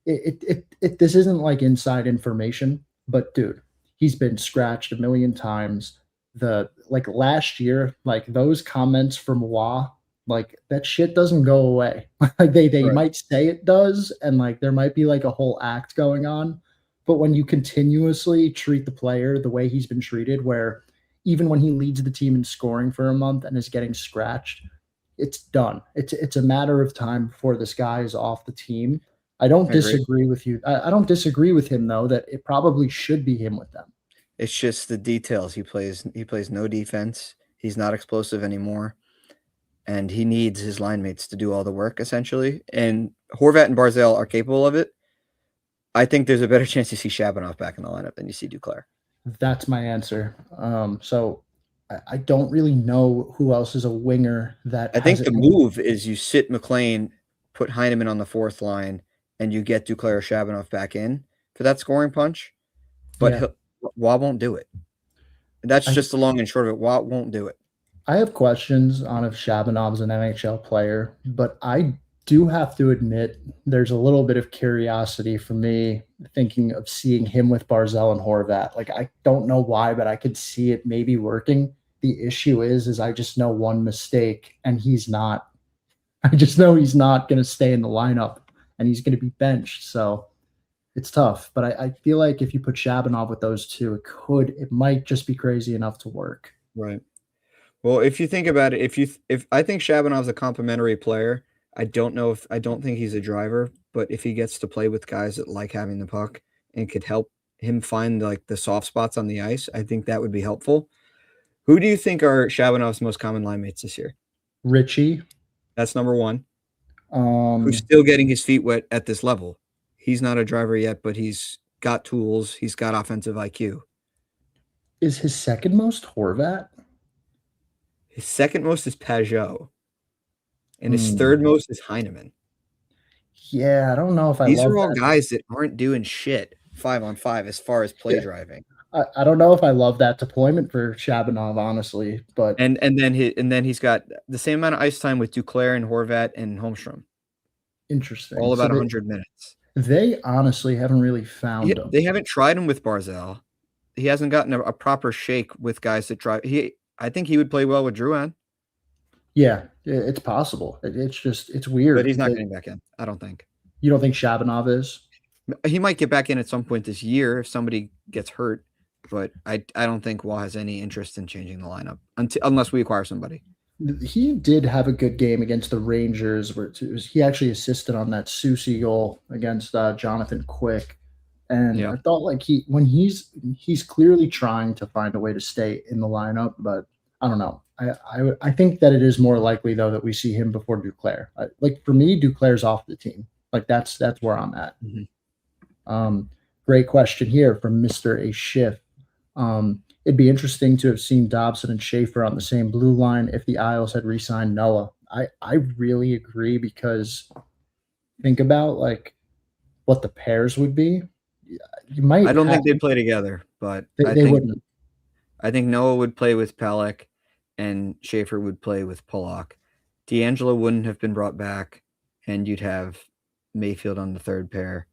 This isn't like inside information, but dude, he's been scratched a million times. Last year, like those comments from Wah, like that shit doesn't go away. Like they might say it does, and like there might be like a whole act going on, but when you continuously treat the player the way he's been treated, where even when he leads the team in scoring for a month and is getting scratched, it's done. It's a matter of time before this guy is off the team. I don't disagree with you. I don't disagree with him though that it probably should be him with them. It's just the details. He plays no defense. He's not explosive anymore. And he needs his line mates to do all the work, essentially. And Horvat and Barzell are capable of it. I think there's a better chance you see Shabanov back in the lineup than you see Duclair. That's my answer. So I don't really know who else is a winger that I think the move is you sit McLean, put Heineman on the fourth line, and you get Duclair or Shabanov back in for that scoring punch. But Wah won't do it. That's just the long and short of it. Wah won't do it. I have questions on if Shabanov's an NHL player, but I do have to admit there's a little bit of curiosity for me thinking of seeing him with Barzell and Horvat. Like, I don't know why, but I could see it maybe working. The issue is I just know one mistake, and he's not. I just know he's not going to stay in the lineup, and he's going to be benched. So it's tough. But I feel like if you put Shabanov with those two, it might just be crazy enough to work. Right. Well, if you think about it, if I think Shabanov's a complimentary player, I don't think he's a driver, but if he gets to play with guys that like having the puck and could help him find like the soft spots on the ice, I think that would be helpful. Who do you think are Shabanov's most common line mates this year? Ritchie. That's number one. Who's still getting his feet wet at this level. He's not a driver yet, but he's got tools. He's got offensive IQ. Is his second most Horvat? His second most is Pajot. And his third most is Heineman. Yeah, I don't know if These are all guys that aren't doing shit 5-on-5 as far as play driving. I don't know if I love that deployment for Shabanov, honestly, but and then he's got the same amount of ice time with Duclair and Horvat and Holmstrom. Interesting. All about 100 minutes. They honestly haven't really found him. They haven't tried him with Barzell. He hasn't gotten a proper shake with guys that drive. I think he would play well with Drouin. Yeah, it's possible. It's weird. But he's not getting back in, I don't think. You don't think Shabanov is? He might get back in at some point this year if somebody gets hurt, but I don't think Wah has any interest in changing the lineup unless we acquire somebody. He did have a good game against the Rangers where he actually assisted on that Susie goal against Jonathan Quick. And Yeah. I thought like he's clearly trying to find a way to stay in the lineup, but I don't know. I think that it is more likely though that we see him before Duclair. Like for me, Duclair's off the team. Like that's where I'm at. Great question here from Mr. A Schiff. It'd be interesting to have seen Dobson and Schaefer on the same blue line if the Isles had re-signed Noah. I really agree because think about like what the pairs would be. You might I don't think they'd play together, but they wouldn't. I think Noah would play with Pelech and Schaefer would play with Pollock. D'Angelo wouldn't have been brought back, and you'd have Mayfield on the third pair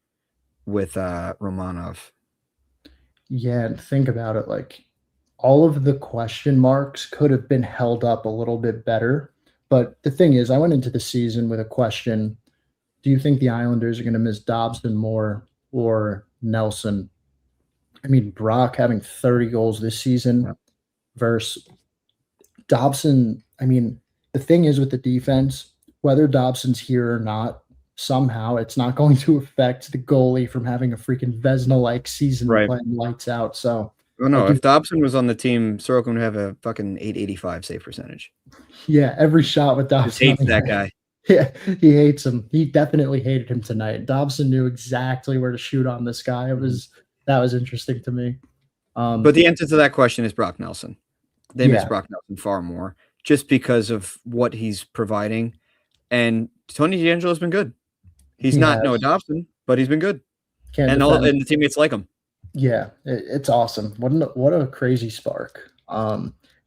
with Romanov. Yeah, and think about it. Like all of the question marks could have been held up a little bit better. But the thing is, I went into the season with a question. Do you think the Islanders are going to miss Dobson more or Nelson? I mean, Brock having 30 goals this season versus Dobson. I mean, the thing is with the defense, whether Dobson's here or not, somehow it's not going to affect the goalie from having a freaking Vezina-like season playing lights out. So, oh no, if Dobson was on the team, Sorokin would have a fucking 885 save percentage. Yeah, every shot with Dobson. He hates that guy. Yeah, he hates him. He definitely hated him tonight. Dobson knew exactly where to shoot on this guy. That was interesting to me. But the answer to that question is Brock Nelson. They miss Brock Nelson far more just because of what he's providing. And Tony DeAngelo's been good. He's not Noah Dobson, but he's been good. And the teammates like him. Yeah, it's awesome. What a crazy spark.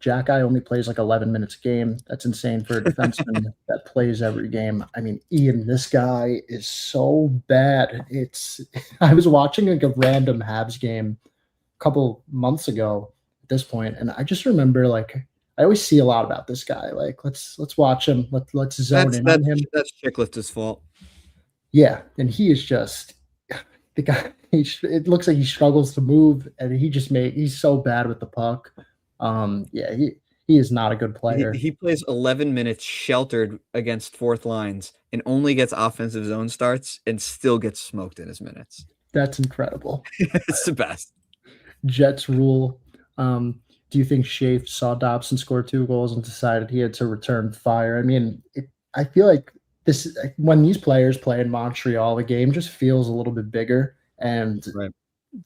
Jack Eye only plays like 11 minutes a game. That's insane for a defenseman that plays every game. I mean, Ian, this guy is so bad. I was watching like a random Habs game a couple months ago at this point, and I just remember like I always see a lot about this guy. Like let's watch him. Let's zone in on him. That's Chicklets' fault. Yeah, and he is just the guy. It looks like he struggles to move, and he's so bad with the puck. He is not a good player. He plays 11 minutes sheltered against fourth lines and only gets offensive zone starts and still gets smoked in his minutes. That's incredible. It's the best. Jets rule. Do you think Schaefer saw Dobson score 2 goals and decided he had to return fire? I mean, I feel like when these players play in Montreal, the game just feels a little bit bigger. And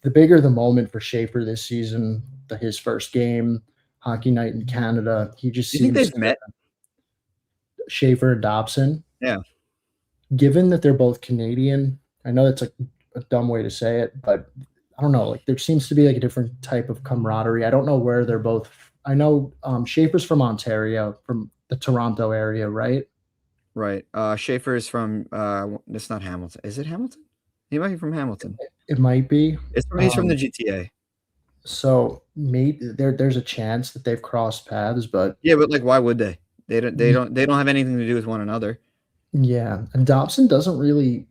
the bigger the moment for Schaefer this season, his first game, hockey night in Canada, he just seems. You think they've met? Schaefer and Dobson? Yeah. Given that they're both Canadian, I know that's a dumb way to say it, but I don't know. Like there seems to be like a different type of camaraderie. I don't know where they're both. I know Schaefer's from Ontario, from the Toronto area, right? Right. Schaefer is from. It's not Hamilton. Is it Hamilton? He might be from Hamilton. It might be. He's from the GTA. So maybe there's a chance that they've crossed paths, but but like, why would they? They don't have anything to do with one another. Yeah, and Dobson doesn't really.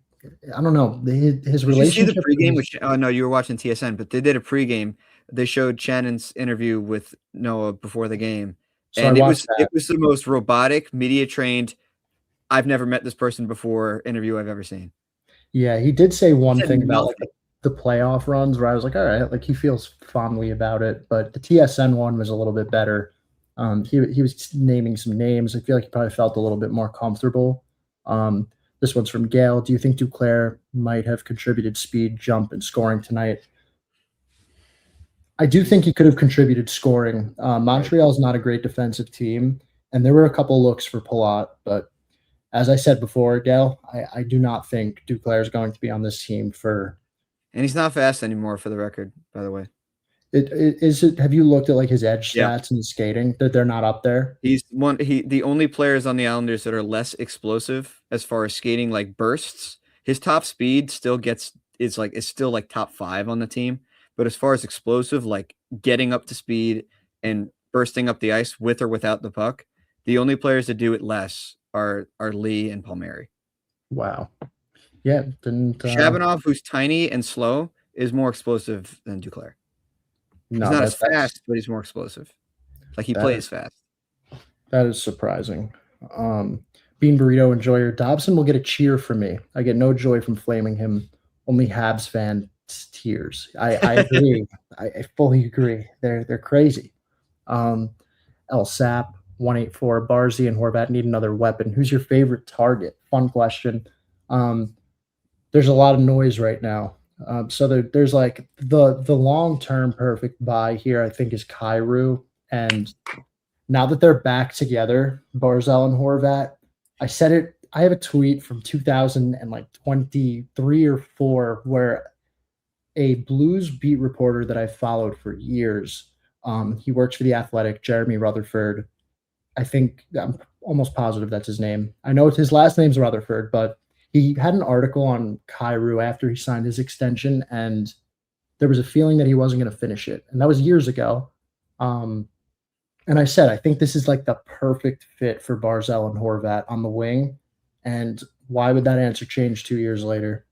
I don't know his relationship. Did you see the pregame? No, you were watching TSN, but they did a pregame. They showed Shannon's interview with Noah before the game, and it was the most robotic, media trained. I've never met this person before interview I've ever seen. Yeah, he did say one thing about like the playoff runs where I was like, all right, like he feels fondly about it, but the TSN one was a little bit better. He was naming some names. I feel like he probably felt a little bit more comfortable. This one's from Gail. Do you think Duclair might have contributed speed, jump, and scoring tonight? I do think he could have contributed scoring. Montreal is not a great defensive team, and there were a couple looks for Palat, but as I said before, Gail, I do not think Duclair is going to be on this team for. And he's not fast anymore, for the record, by the way. Have you looked at like his edge stats and his skating? That they're not up there. He's the only players on the Islanders that are less explosive as far as skating, like bursts. His top speed is still like top 5 on the team, but as far as explosive, like getting up to speed and bursting up the ice with or without the puck, the only players that do it less are Lee and Palmieri. Wow. Yeah. Shabanov, who's tiny and slow, is more explosive than Duclair. He's not as fast, but he's more explosive. Like he plays fast. That is surprising. Bean Burrito Enjoyer. Dobson will get a cheer from me. I get no joy from flaming him. Only Habs fan it's tears. I agree. I fully agree. They're crazy. El Sap 184 Barzy and Horvat need another weapon. Who's your favorite target? Fun question. There's a lot of noise right now. So there's like the long term perfect buy here. I think is Kyrou, and now that they're back together, Barzal and Horvat, I said it. I have a tweet from 2023 or 4 where a Blues beat reporter that I followed for years. He works for the Athletic, Jeremy Rutherford. I think I'm almost positive that's his name. I know his last name's Rutherford, but he had an article on Kyrou after he signed his extension, and there was a feeling that he wasn't going to finish it, and that was years ago. And I said, I think this is like the perfect fit for Barzal and Horvat on the wing. And why would that answer change 2 years later?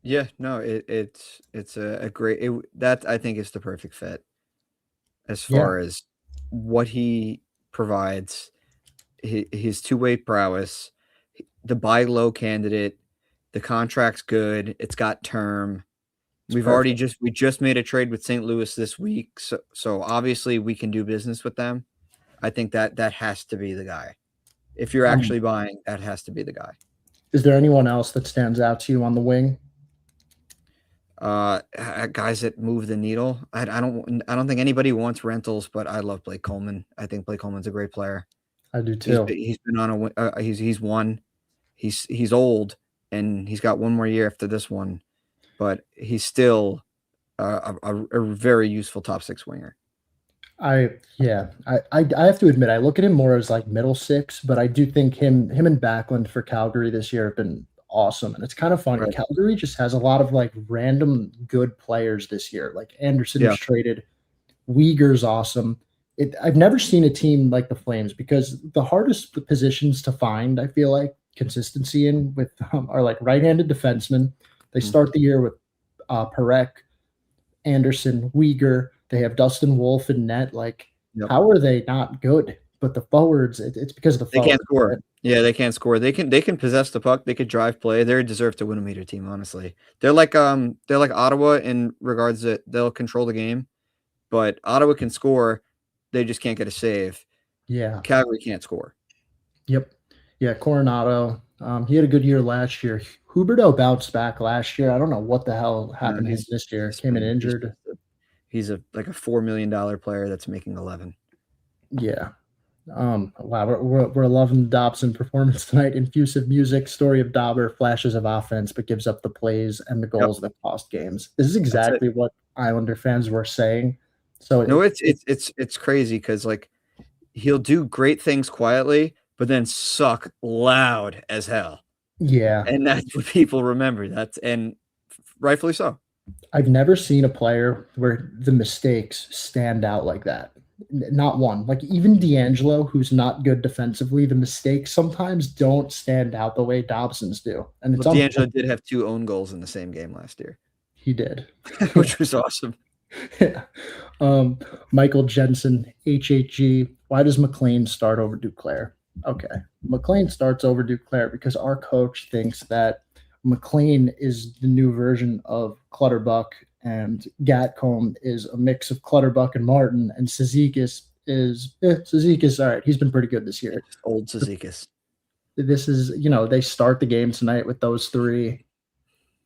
Yeah, no, it's a great that I think is the perfect fit as Yeah. far as what he provides, his two-way prowess, the buy low candidate, the contract's good, it's got term. We just made a trade with St. Louis this week, so obviously we can do business with them. I think that has to be the guy. If you're actually buying, that has to be the guy. Is there anyone else that stands out to you on the wing? Guys that move the needle. I don't think anybody wants rentals, but I love Blake Coleman. I think Blake Coleman's a great player. I do too. He's been on a he's won. He's old and he's got one more year after this one, but he's still a very useful top 6 winger. I have to admit, I look at him more as like middle 6, but I do think him and Backlund for Calgary this year have been awesome. And it's kind of funny. Right. Calgary just has a lot of like random good players this year. Like Anderson was traded. Uyghur's awesome. I've never seen a team like the Flames, because the hardest positions to find, I feel like, consistency in with are like right-handed defensemen. They start the year with Parekh, Anderson, Uyghur. They have Dustin Wolf in net. Like, how are they not good? But the forwards, it's because of the forwards. They can't score. Right? Yeah, they can't score. They can possess the puck. They could drive play. They deserve to win a meter team, honestly. They're like Ottawa in regards that they'll control the game, but Ottawa can score. They just can't get a save. Yeah. Calgary can't score. Yep. Yeah, Coronado. He had a good year last year. Huberdeau bounced back last year. I don't know what the hell happened to him this year. Came in injured. He's like a $4 million player that's making 11. Yeah. Wow, we're loving the Dobson performance tonight. Infusive music, story of Dauber, flashes of offense, but gives up the plays and the goals that cost games. This is exactly what Islander fans were saying. So no, it's crazy because like he'll do great things quietly, but then suck loud as hell. Yeah, and that's what people remember. And rightfully so. I've never seen a player where the mistakes stand out like that. Not one. Like even D'Angelo, who's not good defensively, the mistakes sometimes don't stand out the way Dobson's do. And it's D'Angelo did have 2 own goals in the same game last year. He did, which was awesome. Yeah. Michael Jensen, HHG. Why does McLean start over Duclair? Okay, McLean starts over Duclair because our coach thinks that McLean is the new version of Clutterbuck, and Gatcomb is a mix of Clutterbuck and Martin, and Cizikas is all right. He's been pretty good this year. Old Cizikas. This is, they start the game tonight with those 3.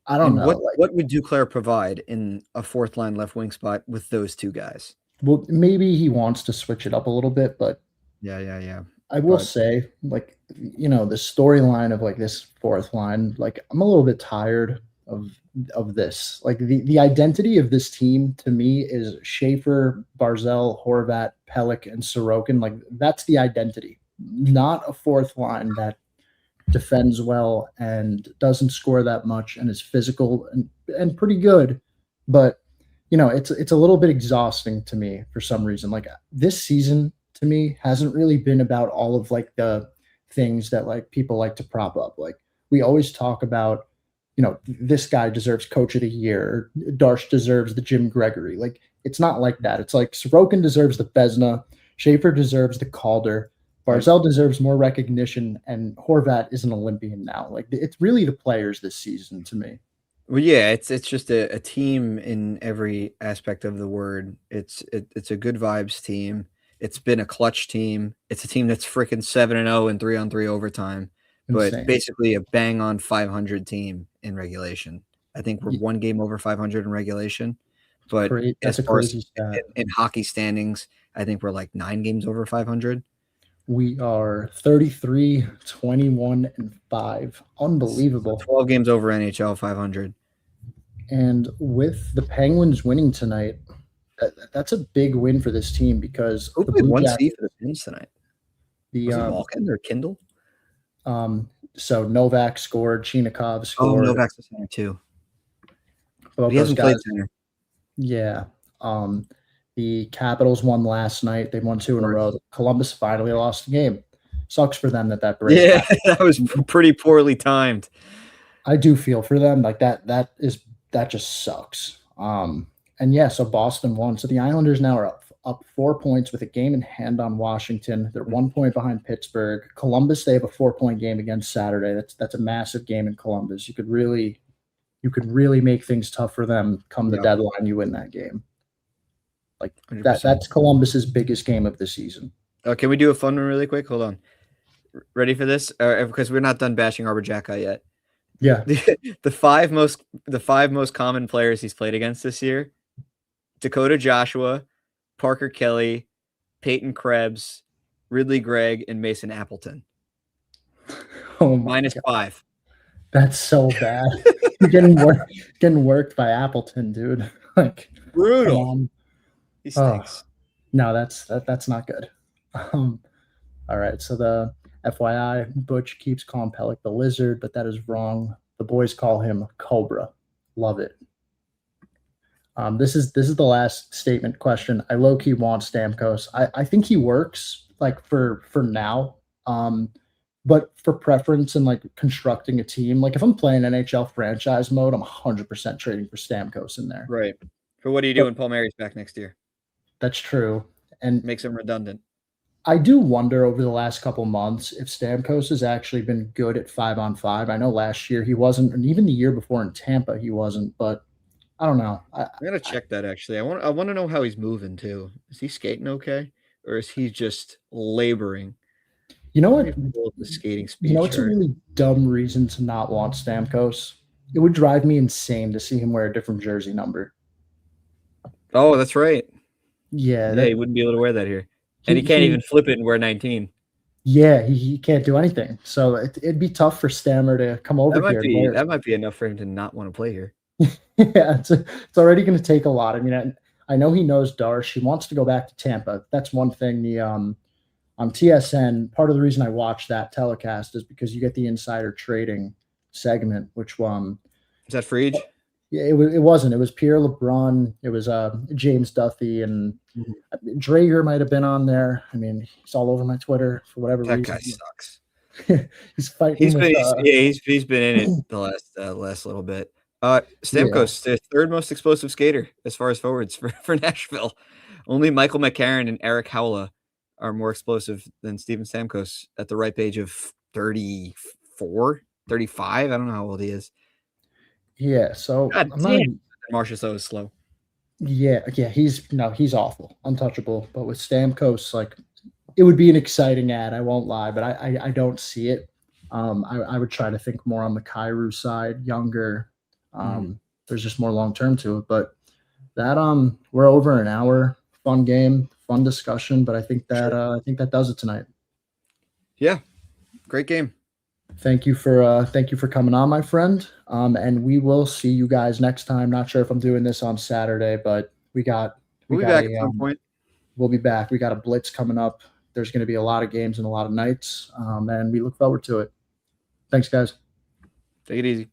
I don't know. What would Duclair provide in a 4th line left wing spot with those 2 guys? Well, maybe he wants to switch it up a little bit, but yeah. I will say, like, the storyline of like this 4th line, like I'm a little bit tired of this. Like the identity of this team to me is Schaefer, Barzal, Horvat, Pelech, and Sorokin. Like that's the identity, not a 4th line that defends well and doesn't score that much and is physical and pretty good. But, it's a little bit exhausting to me for some reason. Like this season to me hasn't really been about all of like the things that like people like to prop up. Like we always talk about, this guy deserves coach of the year. Darche deserves the Jim Gregory. Like it's not like that. It's like Sorokin deserves the Vezina. Schaefer deserves the Calder. Barzal deserves more recognition, and Horvat is an Olympian now. Like it's really the players this season to me. Well, yeah, it's just a team in every aspect of the word. It's a good vibes team. It's been a clutch team. It's a team that's freaking 7-0 in 3-on-3 overtime, but Insane. basically a bang on 500 team in regulation. I think we're one game over 500 in regulation, but That's as a far as crazy stat. in hockey standings, I think we're like 9 games over 500. We are 33, 21, and 5. Unbelievable. 12 games over NHL 500. And with the Penguins winning tonight, that's a big win for this team because Who the played Blue 1C Jackets, for the Pens tonight? the Was it Malkin or Kindle? So Novak scored, Chinikov Oh, scored. Novak's the center too. Both He those hasn't played guys. center. Yeah. The Capitals won last night. They won 2 in a row. Columbus finally lost the game. Sucks for them that break. Yeah, that was pretty poorly timed. I do feel for them. Like that just sucks. And yeah, so Boston won. So the Islanders now are up 4 points with a game in hand on Washington. They're 1 point behind Pittsburgh. Columbus, they have a 4-point game against Saturday. That's a massive game in Columbus. You could really make things tough for them come the deadline. You win that game. Like 100%. that's Columbus's biggest game of the season. Can we do a fun one really quick? Hold on. Ready for this? Because we're not done bashing Arbor Jacka yet. Yeah. The five most common players he's played against this year: Dakota Joshua, Parker Kelly, Peyton Krebs, Ridley Gregg, and Mason Appleton. Oh my God. -5. That's so bad. You're getting worked by Appleton, dude. Like brutal. He stinks. No, that's not good. All right. So the FYI, Butch keeps calling Pellick the Lizard, but that is wrong. The boys call him Cobra. Love it. This is the last statement question. I low key want Stamkos. I think he works like for now. But for preference and like constructing a team, like if I'm playing NHL franchise mode, I'm 100% trading for Stamkos in there. Right. But what do you do when Paul Mary's back next year? That's true. And makes him redundant. I do wonder over the last couple months if Stamkos has actually been good at 5-on-5. I know last year he wasn't, and even the year before in Tampa he wasn't, but I don't know. I gotta check that actually. I want to know how he's moving too. Is he skating okay? Or is he just laboring? You know what? The skating speed. You know, it's a really dumb reason to not want Stamkos. It would drive me insane to see him wear a different jersey number. Oh, that's right. Yeah. He wouldn't be able to wear that here. And he can't even flip it and wear 19. Yeah, he can't do anything. So it'd be tough for Stammer to come over here. That might be enough for him to not want to play here. Yeah, it's already going to take a lot. I mean, I know he knows Darche. He wants to go back to Tampa. That's one thing. The on TSN, part of the reason I watched that telecast is because you get the insider trading segment, which is that Frege? Yeah, it wasn't. It was Pierre LeBrun. It was James Duthie, and Drager might have been on there. I mean, he's all over my Twitter for whatever reason. That guy sucks. He's fighting. He's been in it the last little bit. Stamkos, the third most explosive skater as far as forwards for Nashville. Only Michael McCarron and Eric Howla are more explosive than Steven Stamkos at the ripe age of 34, 35. I don't know how old he is. Yeah, so Marchessault is slow. Yeah, he's awful, untouchable. But with Stamkos, like, it would be an exciting ad. I won't lie, but I don't see it. I would try to think more on the Kyrou side, younger. There's just more long term to it. But that we're over an hour. Fun game, fun discussion. But I think that does it tonight. Yeah, great game. Thank you for coming on, my friend. And we will see you guys next time. Not sure if I'm doing this on Saturday, but we'll be back at some point. We'll be back. We got a blitz coming up. There's going to be a lot of games and a lot of nights, and we look forward to it. Thanks, guys. Take it easy.